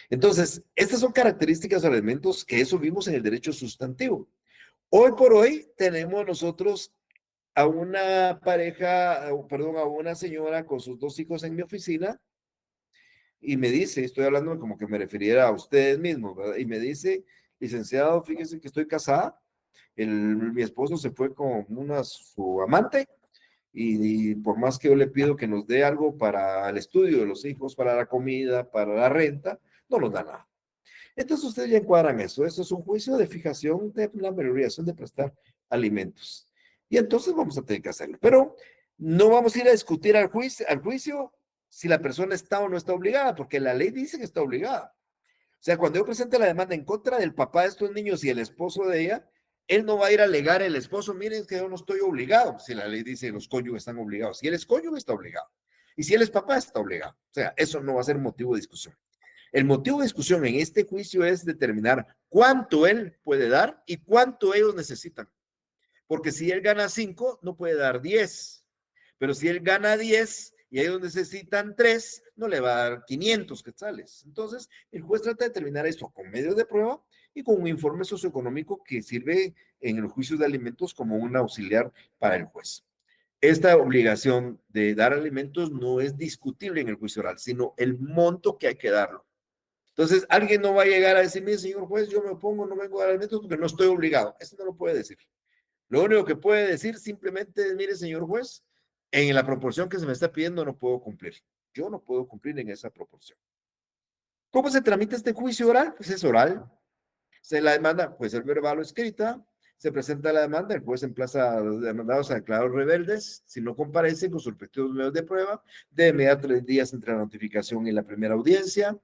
Speaker 1: Entonces, estas son características o elementos que eso vimos en el derecho sustantivo. Hoy por hoy tenemos nosotros a una pareja, perdón, a una señora con sus 2 hijos en mi oficina y me dice, estoy hablando como que me refiriera a ustedes mismos, ¿verdad? Y me dice, licenciado, fíjese que estoy casada, mi esposo se fue con su amante y por más que yo le pido que nos dé algo para el estudio de los hijos, para la comida, para la renta, no nos da nada. Entonces ustedes ya encuadran eso. Eso es un juicio de fijación de la obligación de prestar alimentos. Y entonces vamos a tener que hacerlo. Pero no vamos a ir a discutir al juicio si la persona está o no está obligada, porque la ley dice que está obligada. O sea, cuando yo presente la demanda en contra del papá de estos niños y el esposo de ella, él no va a ir a alegar el esposo, miren que yo no estoy obligado. Si la ley dice que los cónyuges están obligados. Si él es cónyuge, está obligado. Y si él es papá, está obligado. O sea, eso no va a ser motivo de discusión. El motivo de discusión en este juicio es determinar cuánto él puede dar y cuánto ellos necesitan. Porque si él gana 5, no puede dar 10. Pero si él gana 10 y ellos necesitan 3, no le va a dar 500 quetzales. Entonces, el juez trata de determinar esto con medios de prueba y con un informe socioeconómico que sirve en el juicio de alimentos como un auxiliar para el juez. Esta obligación de dar alimentos no es discutible en el juicio oral, sino el monto que hay que darlo. Entonces, alguien no va a llegar a decirme, señor juez, yo me opongo, no vengo a dar alimentos porque no estoy obligado. Eso no lo puede decir. Lo único que puede decir simplemente es, mire, señor juez, en la proporción que se me está pidiendo no puedo cumplir. Yo no puedo cumplir en esa proporción. ¿Cómo se tramita este juicio oral? Pues es oral. Se la demanda puede ser verbal o escrita. Se presenta la demanda, el juez emplaza a los demandados a declarados rebeldes. Si no comparecen con sus respectivos medios de prueba, debe mediar 3 días entre la notificación y la primera audiencia.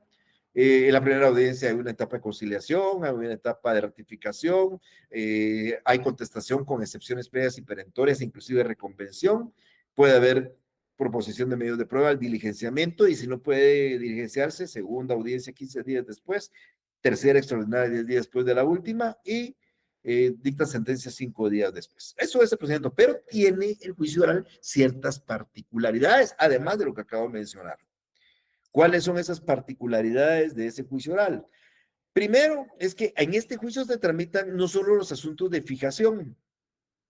Speaker 1: En la primera audiencia hay una etapa de conciliación, hay una etapa de ratificación, hay contestación con excepciones previas y perentorias, inclusive reconvención. Puede haber proposición de medios de prueba, el diligenciamiento, y si no puede diligenciarse, segunda audiencia 15 días después, tercera extraordinaria 10 días después de la última, y dicta sentencia 5 días después. Eso es el procedimiento, pero tiene el juicio oral ciertas particularidades, además de lo que acabo de mencionar. ¿Cuáles son esas particularidades de ese juicio oral? Primero, es que en este juicio se tramitan no solo los asuntos de fijación,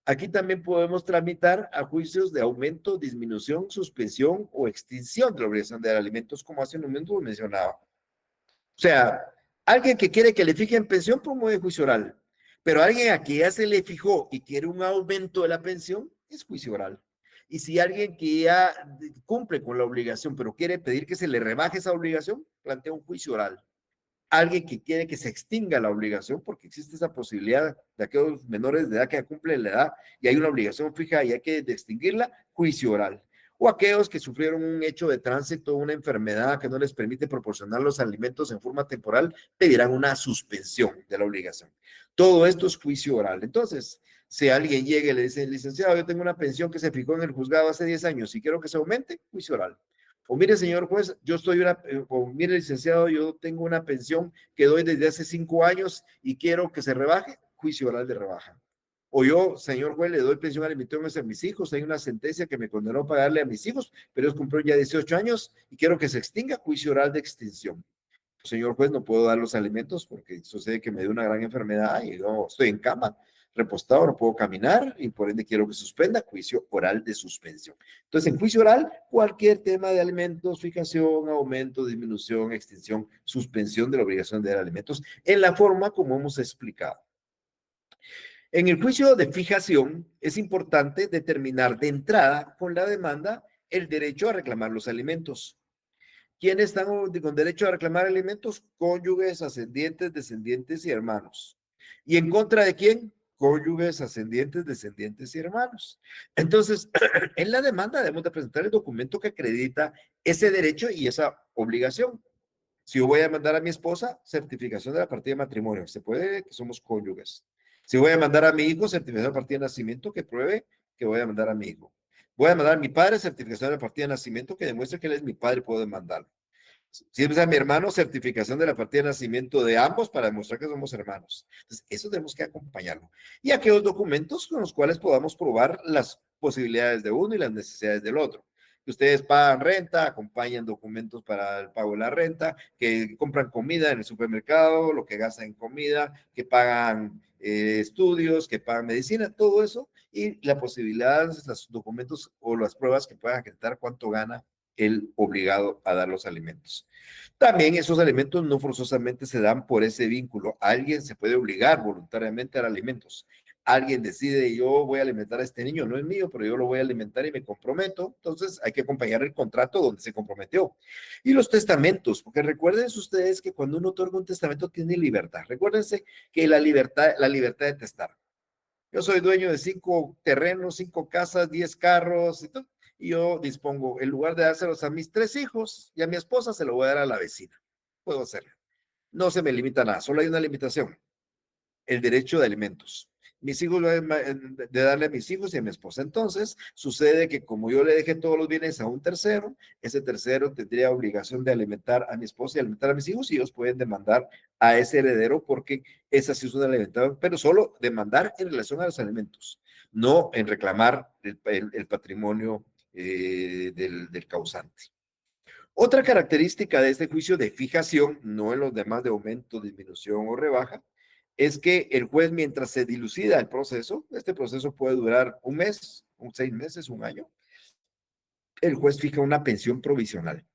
Speaker 1: aquí también podemos tramitar a juicios de aumento, disminución, suspensión o extinción de la obligación de dar alimentos, como hace un momento mencionaba. O sea, alguien que quiere que le fijen pensión promueve juicio oral, pero alguien a quien ya se le fijó y quiere un aumento de la pensión es juicio oral. Y si alguien que ya cumple con la obligación, pero quiere pedir que se le rebaje esa obligación, plantea un juicio oral. Alguien que quiere que se extinga la obligación, porque existe esa posibilidad de aquellos menores de edad que ya cumplen la edad y hay una obligación fija y hay que extinguirla, juicio oral. O aquellos que sufrieron un hecho de tránsito, una enfermedad que no les permite proporcionar los alimentos en forma temporal, pedirán una suspensión de la obligación. Todo esto es juicio oral. Entonces, si alguien llega y le dice, licenciado, yo tengo una pensión que se fijó en el juzgado hace 10 años y quiero que se aumente, juicio oral. O mire, señor juez, o mire, licenciado, yo tengo una pensión que doy desde hace 5 años y quiero que se rebaje, juicio oral de rebaja. O yo, señor juez, le doy pensión alimenticia a mis hijos, hay una sentencia que me condenó a pagarle a mis hijos, pero ellos cumplieron ya 18 años y quiero que se extinga, juicio oral de extinción. Señor juez, no puedo dar los alimentos porque sucede que me dio una gran enfermedad y yo estoy en cama, repostado, no puedo caminar y por ende quiero que suspenda, juicio oral de suspensión. Entonces, en juicio oral, cualquier tema de alimentos, fijación, aumento, disminución, extinción, suspensión de la obligación de dar alimentos, en la forma como hemos explicado. En el juicio de fijación, es importante determinar de entrada con la demanda el derecho a reclamar los alimentos. ¿Quiénes están con derecho a reclamar alimentos? Cónyuges, ascendientes, descendientes y hermanos. ¿Y en contra de quién? Cónyuges, ascendientes, descendientes y hermanos. Entonces, en la demanda debemos de presentar el documento que acredita ese derecho y esa obligación. Si yo voy a mandar a mi esposa, certificación de la partida de matrimonio, se puede que somos cónyuges. Si voy a mandar a mi hijo, certificación de la partida de nacimiento que pruebe que voy a mandar a mi hijo. Voy a mandar a mi padre, certificación de la partida de nacimiento que demuestre que él es mi padre, puedo demandarlo. Si es a mi hermano, certificación de la partida de nacimiento de ambos para demostrar que somos hermanos. Entonces, eso tenemos que acompañarlo. Y aquellos documentos con los cuales podamos probar las posibilidades de uno y las necesidades del otro. que ustedes pagan renta, acompañan documentos para el pago de la renta, que compran comida en el supermercado, lo que gastan en comida, que pagan estudios, que pagan medicina, todo eso, y la posibilidad, los documentos o las pruebas que puedan acreditar cuánto gana el obligado a dar los alimentos. También esos alimentos no forzosamente se dan por ese vínculo. Alguien se puede obligar voluntariamente a dar alimentos. Alguien decide, yo voy a alimentar a este niño, no es mío, pero yo lo voy a alimentar y me comprometo. Entonces hay que acompañar el contrato donde se comprometió. Y los testamentos, porque recuerden ustedes que cuando uno otorga un testamento tiene libertad. Recuérdense que la libertad de testar. Yo soy dueño de 5 terrenos, 5 casas, 10 carros, y yo dispongo, en lugar de dárselos a mis 3 hijos y a mi esposa, se lo voy a dar a la vecina. Puedo hacerlo. No se me limita nada, solo hay una limitación, el derecho de alimentos. Mis hijos, de darle a mis hijos y a mi esposa. Entonces, sucede que como yo le dejé todos los bienes a un tercero, ese tercero tendría obligación de alimentar a mi esposa y alimentar a mis hijos, y ellos pueden demandar a ese heredero porque esa sí es una alimentación, pero solo demandar en relación a los alimentos, no en reclamar el patrimonio del causante. Otra característica de este juicio de fijación, no en los demás de aumento, disminución o rebaja, es que el juez, mientras se dilucida el proceso, este proceso puede durar un mes, 6 meses, un año, el juez fija una pensión provisional.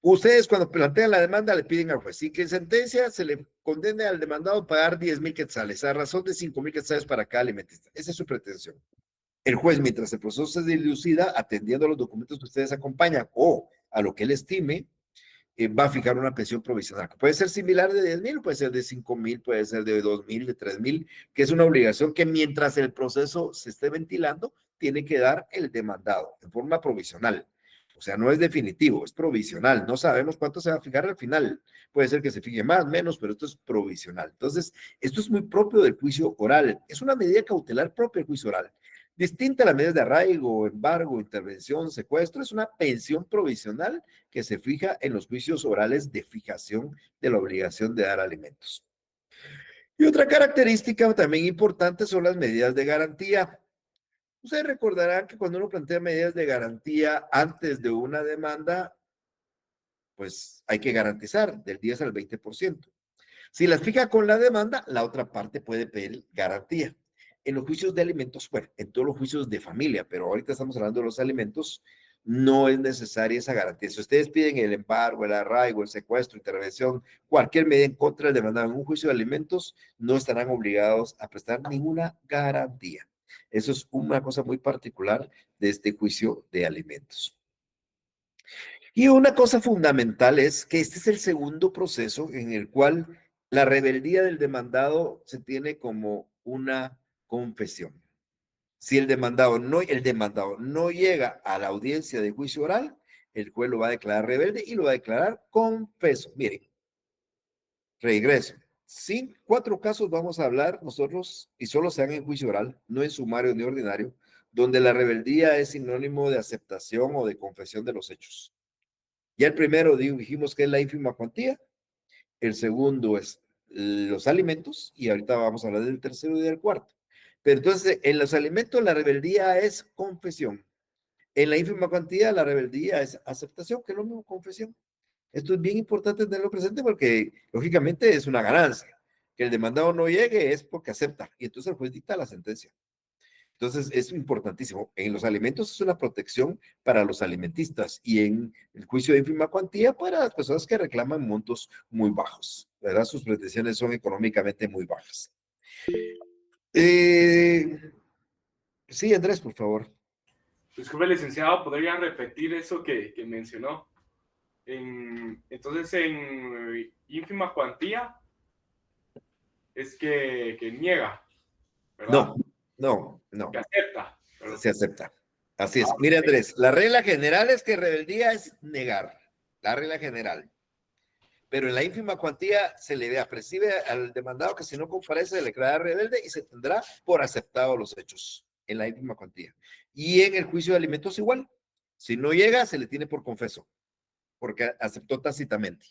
Speaker 1: Ustedes cuando plantean la demanda le piden al juez, y que en sentencia se le condene al demandado a pagar 10,000 quetzales, a razón de 5,000 quetzales para cada alimentista. Esa es su pretensión. El juez, mientras el proceso se dilucida, atendiendo a los documentos que ustedes acompañan o a lo que él estime, va a fijar una pensión provisional, que puede ser similar de 10,000, puede ser de 5,000, puede ser de 2,000, de 3,000, que es una obligación que mientras el proceso se esté ventilando, tiene que dar el demandado en forma provisional. O sea, no es definitivo, es provisional. No sabemos cuánto se va a fijar al final. Puede ser que se fije más, menos, pero esto es provisional. Entonces, esto es muy propio del juicio oral. Es una medida cautelar propia del juicio oral. Distinta a las medidas de arraigo, embargo, intervención, secuestro, es una pensión provisional que se fija en los juicios orales de fijación de la obligación de dar alimentos. Y otra característica también importante son las medidas de garantía. Ustedes recordarán que cuando uno plantea medidas de garantía antes de una demanda, pues hay que garantizar del 10 al 20%. Si las fija con la demanda, la otra parte puede pedir garantía. En los juicios de alimentos, bueno, en todos los juicios de familia, pero ahorita estamos hablando de los alimentos, no es necesaria esa garantía. Si ustedes piden el embargo, el arraigo, el secuestro, intervención, cualquier medida en contra del demandado en un juicio de alimentos, no estarán obligados a prestar ninguna garantía. Eso es una cosa muy particular de este juicio de alimentos. Y una cosa fundamental es que este es el segundo proceso en el cual la rebeldía del demandado se tiene como una confesión. Si el demandado no llega a la audiencia de juicio oral, el juez lo va a declarar rebelde y lo va a declarar confeso. Miren, regreso. 4 casos vamos a hablar nosotros, y solo se dan en juicio oral, no en sumario ni ordinario, donde la rebeldía es sinónimo de aceptación o de confesión de los hechos. Ya el primero dijimos que es la ínfima cuantía, el segundo es los alimentos, y ahorita vamos a hablar del tercero y del cuarto. Pero entonces, en los alimentos la rebeldía es confesión. En la ínfima cuantía la rebeldía es aceptación, que es lo mismo, confesión. Esto es bien importante tenerlo presente porque, lógicamente, es una ganancia. Que el demandado no llegue es porque acepta, y entonces el juez dicta la sentencia. Entonces, es importantísimo. En los alimentos es una protección para los alimentistas, y en el juicio de ínfima cuantía para las personas que reclaman montos muy bajos, ¿verdad? Sus pretensiones son económicamente muy bajas. Sí, Andrés, por favor.
Speaker 3: Disculpe, licenciado, ¿podría repetir eso que mencionó? Entonces, en ínfima cuantía es que niega, ¿verdad?
Speaker 1: No.
Speaker 3: Que acepta. ¿Verdad?
Speaker 1: Se acepta. Así es. Mire, Andrés, la regla general es que rebeldía es negar. La regla general. Pero en la ínfima cuantía se le aprecibe al demandado que si no comparece se le declara rebelde y se tendrá por aceptado los hechos en la ínfima cuantía. Y en el juicio de alimentos igual. Si no llega, se le tiene por confeso, porque aceptó tácitamente.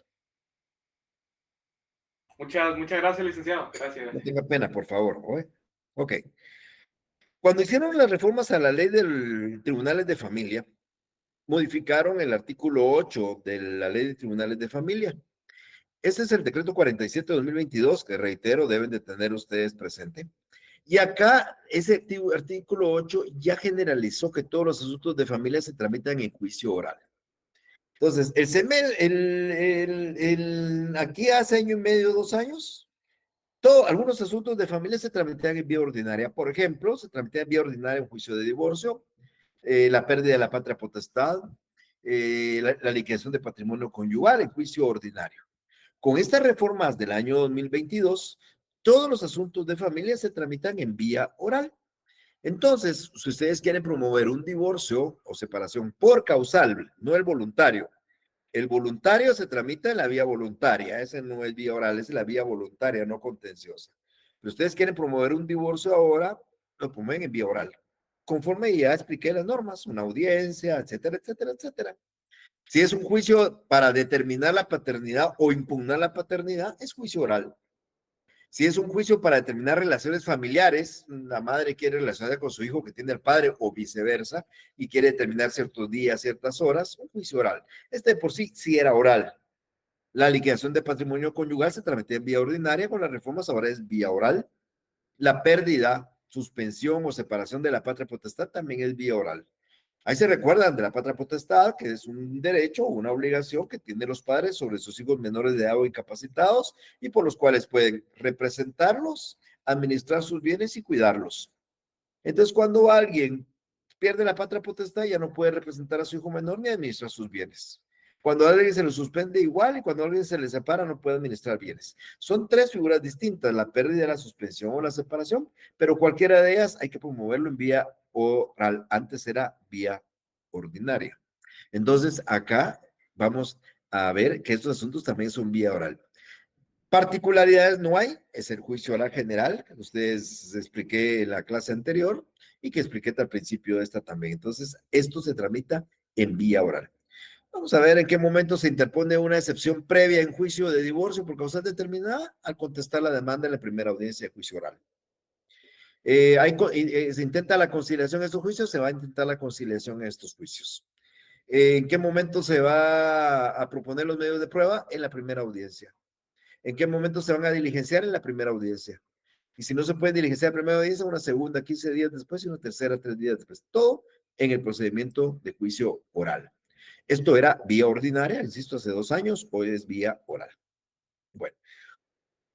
Speaker 3: Muchas gracias, licenciado. Gracias.
Speaker 1: No tenga pena, por favor. Ok. Cuando hicieron las reformas a la ley de tribunales de familia, modificaron el artículo 8 de la Ley de Tribunales de Familia. Este es el decreto 47 de 2022, que reitero, deben de tener ustedes presente. Y acá, ese artículo 8 ya generalizó que todos los asuntos de familia se tramitan en juicio oral. Entonces, aquí hace año y medio, 2 años, algunos asuntos de familia se tramitan en vía ordinaria. Por ejemplo, se tramitan en vía ordinaria en juicio de divorcio, la pérdida de la patria potestad, la liquidación de patrimonio conyugal en juicio ordinario. Con estas reformas del año 2022, todos los asuntos de familia se tramitan en vía oral. Entonces, si ustedes quieren promover un divorcio o separación por causal, no el voluntario se tramita en la vía voluntaria, ese no es vía oral, es la vía voluntaria, no contenciosa. Pero ustedes quieren promover un divorcio ahora, lo promueven en vía oral. Conforme ya expliqué las normas, una audiencia, etcétera, etcétera, etcétera. Si es un juicio para determinar la paternidad o impugnar la paternidad, es juicio oral. Si es un juicio para determinar relaciones familiares, la madre quiere relacionarse con su hijo que tiene el padre o viceversa y quiere determinar ciertos días, ciertas horas, un juicio oral. Este por sí era oral. La liquidación de patrimonio conyugal se tramitó en vía ordinaria, con las reformas ahora es vía oral. La pérdida, suspensión o separación de la patria potestad también es vía oral. Ahí se recuerdan de la patria potestad, que es un derecho o una obligación que tienen los padres sobre sus hijos menores de edad o incapacitados y por los cuales pueden representarlos, administrar sus bienes y cuidarlos. Entonces, cuando alguien pierde la patria potestad, ya no puede representar a su hijo menor ni administrar sus bienes. Cuando a alguien se lo suspende igual y cuando a alguien se le separa, no puede administrar bienes. Son 3 figuras distintas, la pérdida, la suspensión o la separación, pero cualquiera de ellas hay que promoverlo en vía oral. Antes era vía ordinaria. Entonces, acá vamos a ver que estos asuntos también son vía oral. Particularidades no hay, es el juicio oral general, que ustedes expliqué en la clase anterior y que expliqué al principio de esta también. Entonces, esto se tramita en vía oral. Vamos a ver en qué momento se interpone una excepción previa en juicio de divorcio por causa determinada al contestar la demanda en la primera audiencia de juicio oral. Se intenta la conciliación en estos juicios, se va a intentar la conciliación en estos juicios. ¿En qué momento se va a proponer los medios de prueba? En la primera audiencia. ¿En qué momento se van a diligenciar? En la primera audiencia. Y si no se puede diligenciar en la primera audiencia, una segunda 15 días después y una tercera 3 días después. Todo en el procedimiento de juicio oral. Esto era vía ordinaria, insisto, hace 2 años, hoy es vía oral. Bueno,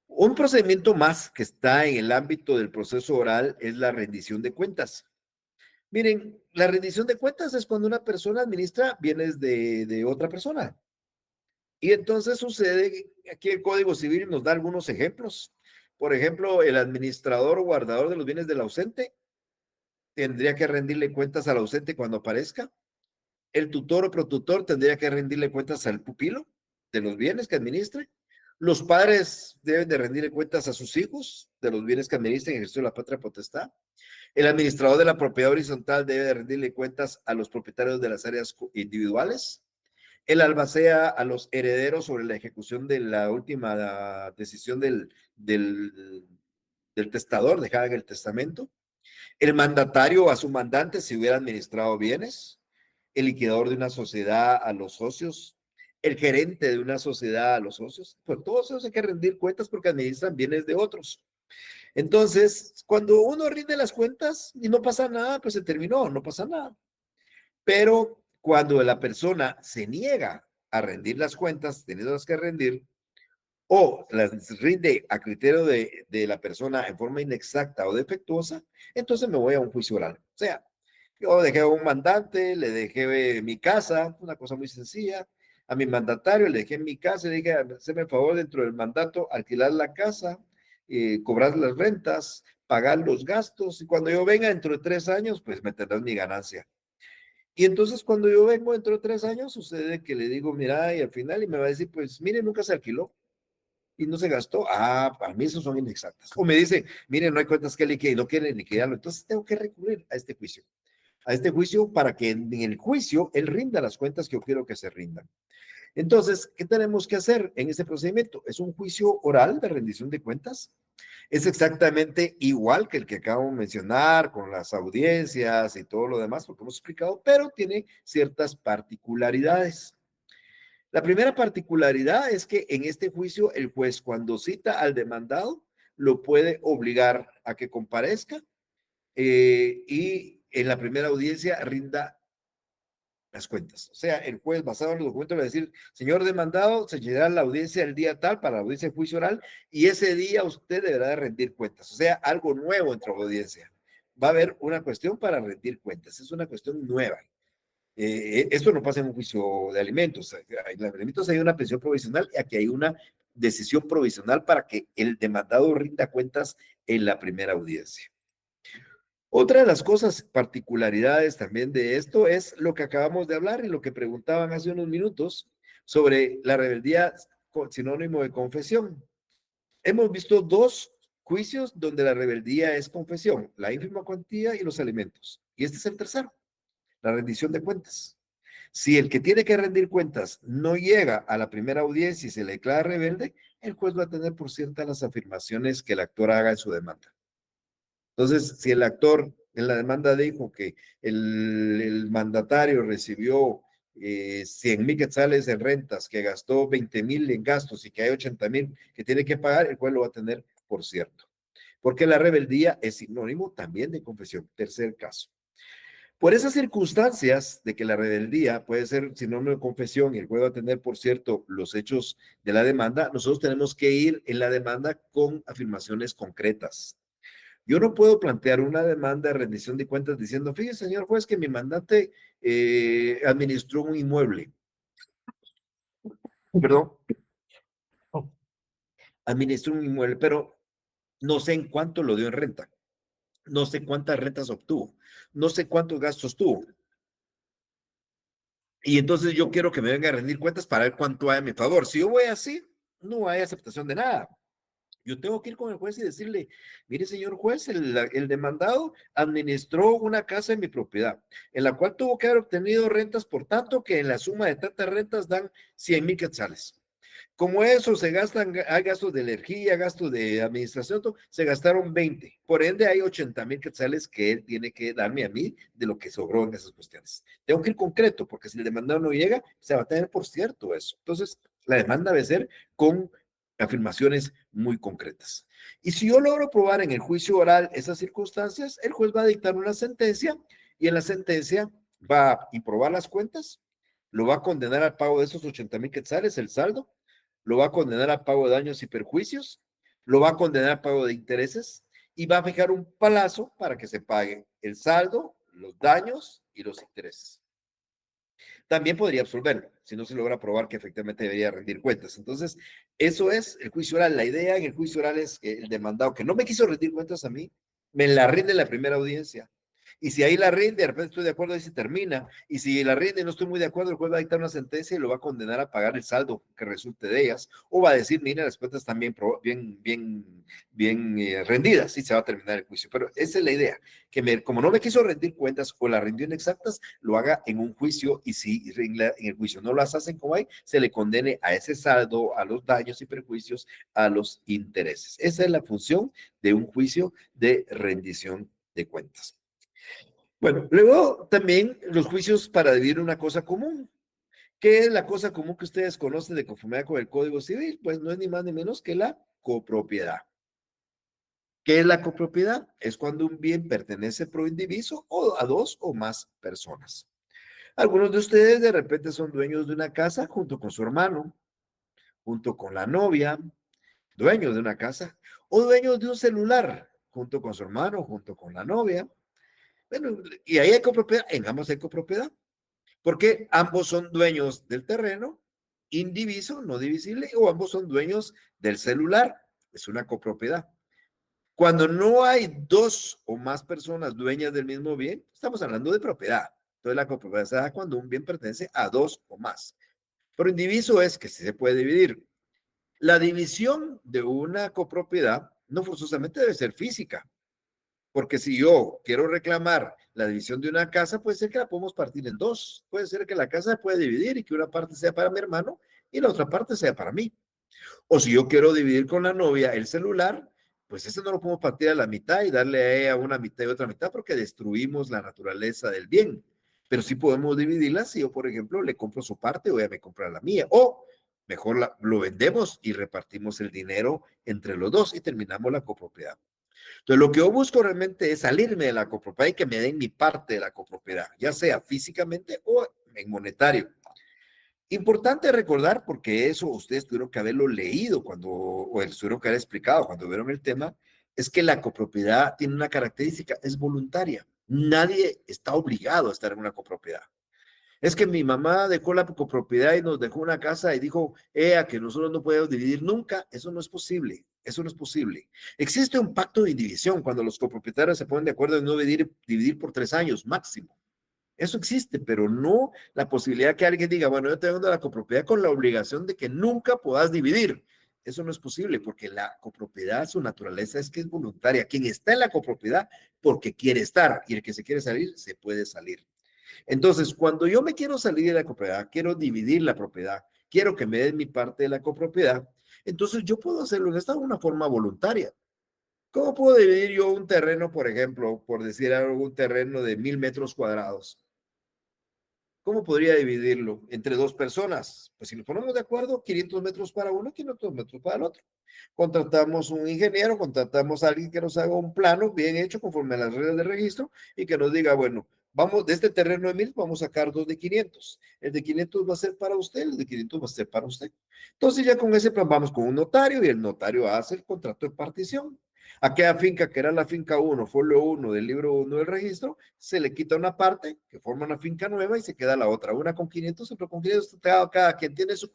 Speaker 1: un procedimiento más que está en el ámbito del proceso oral es la rendición de cuentas. Miren, la rendición de cuentas es cuando una persona administra bienes de otra persona. Y entonces sucede, aquí el Código Civil nos da algunos ejemplos. Por ejemplo, el administrador o guardador de los bienes del ausente tendría que rendirle cuentas al ausente cuando aparezca. El tutor o protutor tendría que rendirle cuentas al pupilo de los bienes que administre. Los padres deben de rendirle cuentas a sus hijos de los bienes que administren en ejercicio de la patria potestad. El administrador de la propiedad horizontal debe de rendirle cuentas a los propietarios de las áreas individuales. El albacea a los herederos sobre la ejecución de la última decisión del testador dejada en el testamento. El mandatario a su mandante si hubiera administrado bienes. El liquidador de una sociedad a los socios. El gerente de una sociedad a los socios. Pues todos ellos hay que rendir cuentas porque administran bienes de otros. Entonces, cuando uno rinde las cuentas y no pasa nada, pues se terminó, no pasa nada. Pero cuando la persona se niega a rendir las cuentas, teniéndolas que rendir, o las rinde a criterio de la persona en forma inexacta o defectuosa, entonces me voy a un juicio oral. O sea, yo dejé a un mandante, le dejé mi casa, una cosa muy sencilla, a mi mandatario le dejé mi casa, le dije, hazme el favor dentro del mandato, alquilar la casa, cobrar las rentas, pagar los gastos, y cuando yo venga dentro de 3 años, pues me tendrás mi ganancia. Y entonces cuando yo vengo dentro de 3 años, sucede que le digo, mira, y al final, y me va a decir, pues mire, nunca se alquiló y no se gastó. Ah, para mí esos son inexactas. O me dice, mire, no hay cuentas que liquidar y no quiere liquidarlo. Entonces tengo que recurrir a este juicio para que en el juicio él rinda las cuentas que yo quiero que se rindan. Entonces, ¿qué tenemos que hacer en este procedimiento? Es un juicio oral de rendición de cuentas. Es exactamente igual que el que acabo de mencionar, con las audiencias y todo lo demás, lo que hemos explicado, pero tiene ciertas particularidades. La primera particularidad es que en este juicio el juez, cuando cita al demandado, lo puede obligar a que comparezca y en la primera audiencia rinda las cuentas. O sea, el juez, basado en los documentos, va a decir, señor demandado, se llegará la audiencia el día tal para la audiencia de juicio oral y ese día usted deberá de rendir cuentas. O sea, algo nuevo entre la audiencia. Va a haber una cuestión para rendir cuentas. Es una cuestión nueva. Esto no pasa en un juicio de alimentos. En alimentos hay una pensión provisional y aquí hay una decisión provisional para que el demandado rinda cuentas en la primera audiencia. Otra de las cosas, particularidades también de esto es lo que acabamos de hablar y lo que preguntaban hace unos minutos sobre la rebeldía sinónimo de confesión. Hemos visto dos juicios donde la rebeldía es confesión, la ínfima cuantía y los alimentos. Y este es el tercero, la rendición de cuentas. Si el que tiene que rendir cuentas no llega a la primera audiencia y se le declara rebelde, el juez va a tener por ciertas las afirmaciones que el actor haga en su demanda. Entonces, si el actor en la demanda dijo que el mandatario recibió 100,000 quetzales en rentas, que gastó 20,000 en gastos y que hay 80,000 que tiene que pagar, el juez lo va a tener por cierto. Porque la rebeldía es sinónimo también de confesión. Tercer caso. Por esas circunstancias de que la rebeldía puede ser sinónimo de confesión y el juez va a tener, por cierto, los hechos de la demanda, nosotros tenemos que ir en la demanda con afirmaciones concretas. Yo no puedo plantear una demanda de rendición de cuentas diciendo, fíjese, señor juez, que mi mandante administró un inmueble. Perdón. Administró un inmueble, pero no sé en cuánto lo dio en renta. No sé cuántas rentas obtuvo. No sé cuántos gastos tuvo. Y entonces yo quiero que me venga a rendir cuentas para ver cuánto hay a mi favor. Si yo voy así, no hay aceptación de nada. Yo tengo que ir con el juez y decirle, mire, señor juez, el demandado administró una casa en mi propiedad, en la cual tuvo que haber obtenido rentas, por tanto, que en la suma de tantas rentas dan 100,000 quetzales. Como eso se gastan, hay gastos de energía, gastos de administración, se gastaron 20. Por ende, hay 80,000 quetzales que él tiene que darme a mí de lo que sobró en esas cuestiones. Tengo que ir concreto, porque si el demandado no llega, se va a tener por cierto eso. Entonces, la demanda debe ser con afirmaciones muy concretas. Y si yo logro probar en el juicio oral esas circunstancias, el juez va a dictar una sentencia y en la sentencia va a improbar las cuentas, lo va a condenar al pago de esos 80,000 quetzales, el saldo, lo va a condenar al pago de daños y perjuicios, lo va a condenar al pago de intereses y va a fijar un plazo para que se pague el saldo, los daños y los intereses. También podría absolverlo, si no se logra probar que efectivamente debería rendir cuentas. Entonces, eso es el juicio oral. La idea en el juicio oral es que el demandado que no me quiso rendir cuentas a mí, me la rinde en la primera audiencia. Y si ahí la rinde, de repente estoy de acuerdo, ahí se termina. Y si la rinde y no estoy muy de acuerdo, el juez va a dictar una sentencia y lo va a condenar a pagar el saldo que resulte de ellas. O va a decir, mira, las cuentas están bien rendidas y se va a terminar el juicio. Pero esa es la idea, que como no me quiso rendir cuentas o la rindió inexactas, lo haga en un juicio y si en el juicio no las hacen como hay, se le condene a ese saldo, a los daños y perjuicios, a los intereses. Esa es la función de un juicio de rendición de cuentas. Bueno, luego también los juicios para dividir una cosa común. ¿Qué es la cosa común que ustedes conocen de conformidad con el Código Civil? Pues no es ni más ni menos que la copropiedad. ¿Qué es la copropiedad? Es cuando un bien pertenece pro indiviso o a dos o más personas. Algunos de ustedes de repente son dueños de una casa junto con su hermano, junto con la novia, dueños de una casa, o dueños de un celular junto con su hermano, junto con la novia. Bueno, y ahí hay copropiedad, en ambos hay copropiedad, porque ambos son dueños del terreno, indiviso, no divisible, o ambos son dueños del celular, es una copropiedad. Cuando no hay dos o más personas dueñas del mismo bien, estamos hablando de propiedad. Entonces la copropiedad se da cuando un bien pertenece a dos o más. Pero indiviso es que sí se puede dividir. La división de una copropiedad no forzosamente debe ser física. Porque si yo quiero reclamar la división de una casa, puede ser que la podemos partir en dos. Puede ser que la casa se puede dividir y que una parte sea para mi hermano y la otra parte sea para mí. O si yo quiero dividir con la novia el celular, pues ese no lo podemos partir a la mitad y darle a ella una mitad y otra mitad porque destruimos la naturaleza del bien. Pero sí podemos dividirla si yo, por ejemplo, le compro su parte o ella me compra la mía. O mejor lo vendemos y repartimos el dinero entre los dos y terminamos la copropiedad. Entonces, lo que yo busco realmente es salirme de la copropiedad y que me den mi parte de la copropiedad, ya sea físicamente o en monetario. Importante recordar, porque eso ustedes tuvieron que haberlo leído o tuvieron que haber explicado cuando vieron el tema, es que la copropiedad tiene una característica, es voluntaria. Nadie está obligado a estar en una copropiedad. Es que mi mamá dejó la copropiedad y nos dejó una casa y dijo, que nosotros no podemos dividir nunca. Eso no es posible. Eso no es posible. Existe un pacto de indivisión cuando los copropietarios se ponen de acuerdo en no dividir por 3 años máximo. Eso existe, pero no la posibilidad que alguien diga, bueno, yo te vendo la copropiedad con la obligación de que nunca puedas dividir. Eso no es posible porque la copropiedad, su naturaleza es que es voluntaria. Quien está en la copropiedad porque quiere estar y el que se quiere salir, se puede salir. Entonces, cuando yo me quiero salir de la copropiedad, quiero dividir la propiedad, quiero que me den mi parte de la copropiedad, entonces yo puedo hacerlo en esta una forma voluntaria. ¿Cómo puedo dividir yo un terreno, por ejemplo, por decir algo, un terreno de 1000 metros cuadrados? ¿Cómo podría dividirlo entre 2 personas? Pues si nos ponemos de acuerdo, 500 metros para uno, 500 metros para el otro. Contratamos un ingeniero, contratamos a alguien que nos haga un plano bien hecho conforme a las reglas de registro y que nos diga, bueno, vamos de este terreno de 1000, vamos a sacar 2 de 500. El de 500 va a ser para usted, el de 500 va a ser para usted. Entonces ya con ese plan vamos con un notario y el notario hace el contrato de partición. Aquella finca que era la finca 1, folio 1 del libro 1 del registro, se le quita una parte que forma una finca nueva y se queda la otra. Una con 500, otra con 500. Cada quien tiene su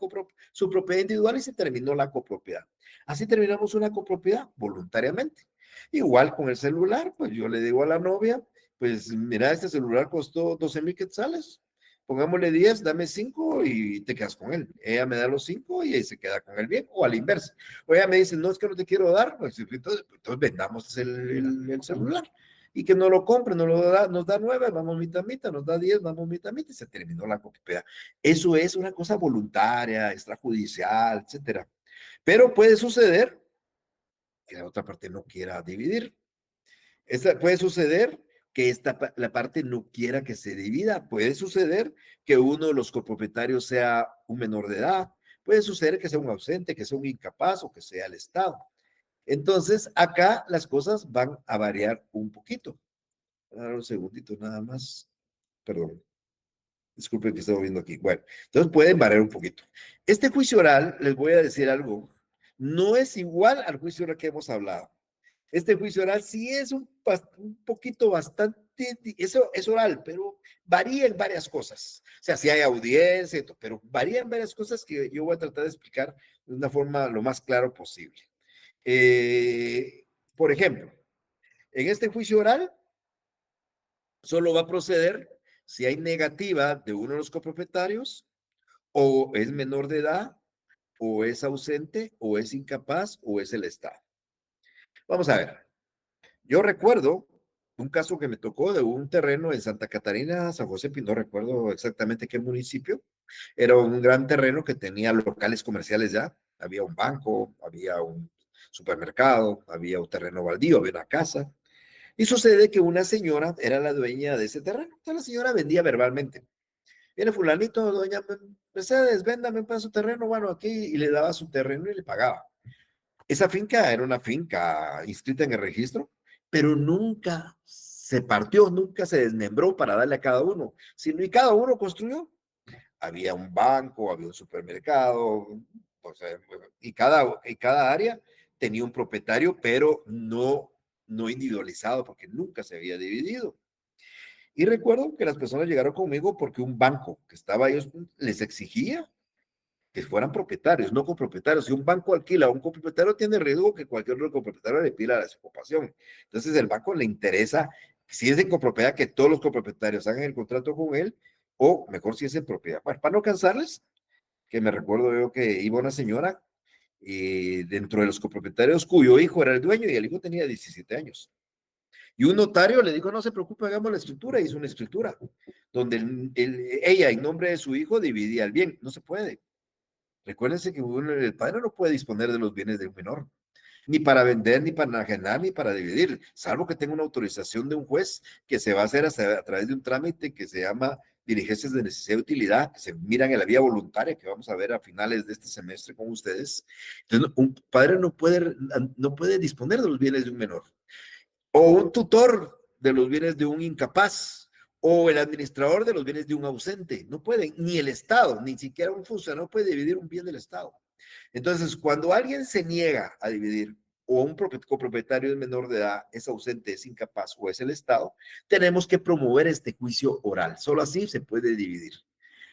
Speaker 1: propiedad individual y se terminó la copropiedad. Así terminamos una copropiedad voluntariamente. Igual con el celular, pues yo le digo a la novia, pues mira, este celular costó 12,000 quetzales. Pongámosle 10, dame 5 y te quedas con él. Ella me da los 5 y ahí se queda con el bien, o a la inversa. O ella me dice, no, es que no te quiero dar, pues, entonces vendamos el celular. Y que no lo compre, nos da 9, vamos mitad, mitad, nos da 10, vamos mitad, mitad, y se terminó la copropiedad. Eso es una cosa voluntaria, extrajudicial, etcétera. Pero puede suceder que la otra parte no quiera dividir. Puede suceder que la parte no quiera que se divida. Puede suceder que uno de los copropietarios sea un menor de edad. Puede suceder que sea un ausente, que sea un incapaz o que sea el Estado. Entonces, acá las cosas van a variar un poquito. Voy a dar un segundito nada más. Perdón. Disculpen que estaba viendo aquí. Bueno, entonces pueden variar un poquito. Este juicio oral, les voy a decir algo, no es igual al juicio oral que hemos hablado. Este juicio oral sí es un poquito bastante, eso es oral, pero varía en varias cosas. O sea, sí hay audiencia, pero varía en varias cosas que yo voy a tratar de explicar de una forma lo más claro posible. Por ejemplo, en este juicio oral solo va a proceder si hay negativa de uno de los copropietarios, o es menor de edad, o es ausente, o es incapaz, o es el Estado. Vamos a ver. Yo recuerdo un caso que me tocó de un terreno en Santa Catarina, San José, no recuerdo exactamente qué municipio. Era un gran terreno que tenía locales comerciales ya. Había un banco, había un supermercado, había un terreno baldío, había una casa. Y sucede que una señora era la dueña de ese terreno. Entonces la señora vendía verbalmente. Viene fulanito, doña Mercedes, véndame para su terreno, bueno, aquí, y le daba su terreno y le pagaba. Esa finca era una finca inscrita en el registro, pero nunca se partió, nunca se desmembró para darle a cada uno, sino y cada uno construyó. Había un banco, había un supermercado, o sea, y cada área tenía un propietario, pero no individualizado, porque nunca se había dividido. Y recuerdo que las personas llegaron conmigo porque un banco que estaba ahí les exigía que fueran propietarios, no copropietarios. Si un banco alquila a un copropietario, tiene riesgo que cualquier otro copropietario le pida la desocupación. Entonces, el banco le interesa, si es en copropiedad, que todos los copropietarios hagan el contrato con él, o mejor si es en propiedad. Bueno, para no cansarles, que me recuerdo yo que iba una señora dentro de los copropietarios cuyo hijo era el dueño y el hijo tenía 17 años. Y un notario le dijo, no se preocupe, hagamos la escritura. Hizo una escritura donde ella, en nombre de su hijo, dividía el bien. No se puede. Recuérdense que el padre no puede disponer de los bienes de un menor. ni para vender, ni para enajenar, ni para dividir, salvo que tenga una autorización de un juez que se va a hacer a través de un trámite que se llama diligencias de necesidad y utilidad, que se miran en la vía voluntaria, que vamos a ver a finales de este semestre con ustedes. Entonces, un padre no puede disponer de los bienes de un menor, o un tutor de los bienes de un incapaz, o el administrador de los bienes de un ausente. No pueden, ni el Estado, ni siquiera un funcionario puede dividir un bien del Estado. Entonces, cuando alguien se niega a dividir, o un copropietario es menor de edad, es ausente, es incapaz o es el Estado, tenemos que promover este juicio oral. Solo así se puede dividir.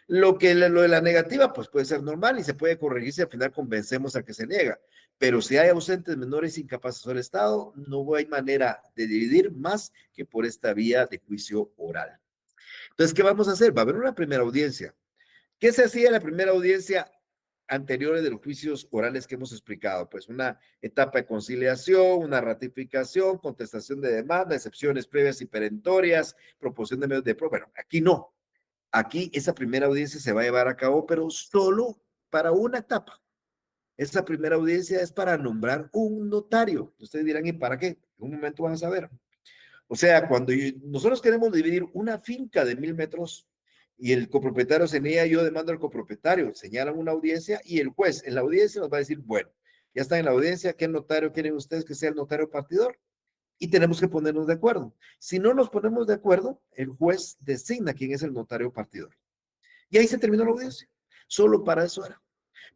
Speaker 1: Lo de la negativa, pues puede ser normal y se puede corregir si al final convencemos a que se niega. Pero si hay ausentes, menores, incapaces o el Estado, no hay manera de dividir más que por esta vía de juicio oral. Entonces, ¿qué vamos a hacer? Va a haber una primera audiencia. ¿Qué se hacía en la primera audiencia anteriores de los juicios orales que hemos explicado? Pues una etapa de conciliación, una ratificación, contestación de demanda, excepciones previas y perentorias, proposición de medios de prueba. Bueno, aquí no. Aquí esa primera audiencia se va a llevar a cabo, pero solo para una etapa. Esa primera audiencia es para nombrar un notario. Ustedes dirán, ¿y para qué? En un momento van a saber. O sea, cuando nosotros queremos dividir una finca de 1000 metros y el copropietario se niega, yo demando al copropietario, señalan una audiencia y el juez en la audiencia nos va a decir, bueno, ya están en la audiencia, ¿qué notario quieren ustedes que sea el notario partidor? Y tenemos que ponernos de acuerdo. Si no nos ponemos de acuerdo, el juez designa quién es el notario partidor. Y ahí se terminó la audiencia. Solo para eso era.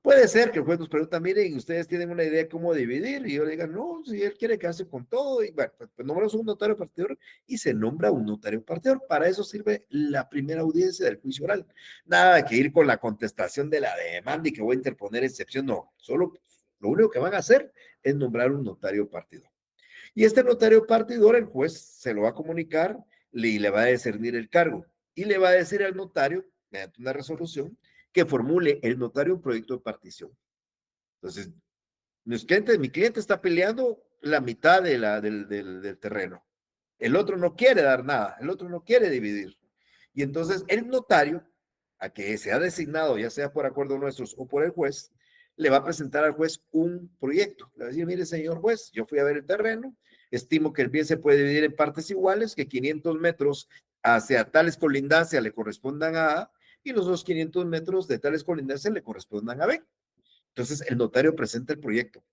Speaker 1: Puede ser que el juez nos pregunta, miren, ustedes tienen una idea de cómo dividir, y yo le diga, no, si él quiere quedarse con todo, y bueno, pues nombramos un notario partidor y se nombra un notario partidor. Para eso sirve la primera audiencia del juicio oral. Nada de que ir con la contestación de la demanda y que voy a interponer excepción, no. Solo lo único que van a hacer es nombrar un notario partidor. Y este notario partidor, el juez se lo va a comunicar y le va a discernir el cargo. Y le va a decir al notario, mediante una resolución, que formule el notario un proyecto de partición. Entonces, mi cliente está peleando la mitad del terreno. El otro no quiere dar nada, el otro no quiere dividir. Y entonces el notario, a que se ha designado, ya sea por acuerdo nuestros o por el juez, le va a presentar al juez un proyecto. Le va a decir, mire, señor juez, yo fui a ver el terreno, estimo que el bien se puede dividir en partes iguales, que 500 metros hacia tales colindancias le correspondan a A y los otros 500 metros de tales colindancias le correspondan a B. Entonces el notario presenta el proyecto.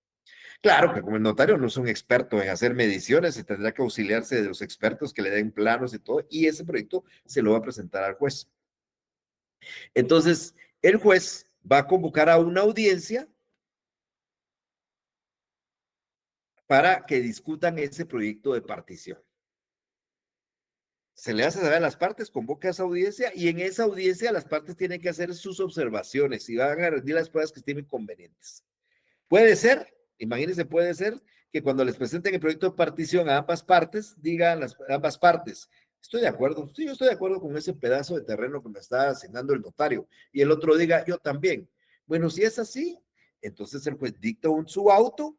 Speaker 1: Claro que como el notario no es un experto en hacer mediciones y tendrá que auxiliarse de los expertos que le den planos y todo, y ese proyecto se lo va a presentar al juez. Entonces, el juez va a convocar a una audiencia para que discutan ese proyecto de partición. Se le hace saber a las partes, convoca a esa audiencia y en esa audiencia las partes tienen que hacer sus observaciones y van a rendir las pruebas que estimen convenientes. Puede ser, imagínense, puede ser que cuando les presenten el proyecto de partición a ambas partes, digan ambas partes, estoy de acuerdo, sí, yo estoy de acuerdo con ese pedazo de terreno que me está asignando el notario, y el otro diga, yo también. Bueno, si es así, entonces el juez dicta su auto,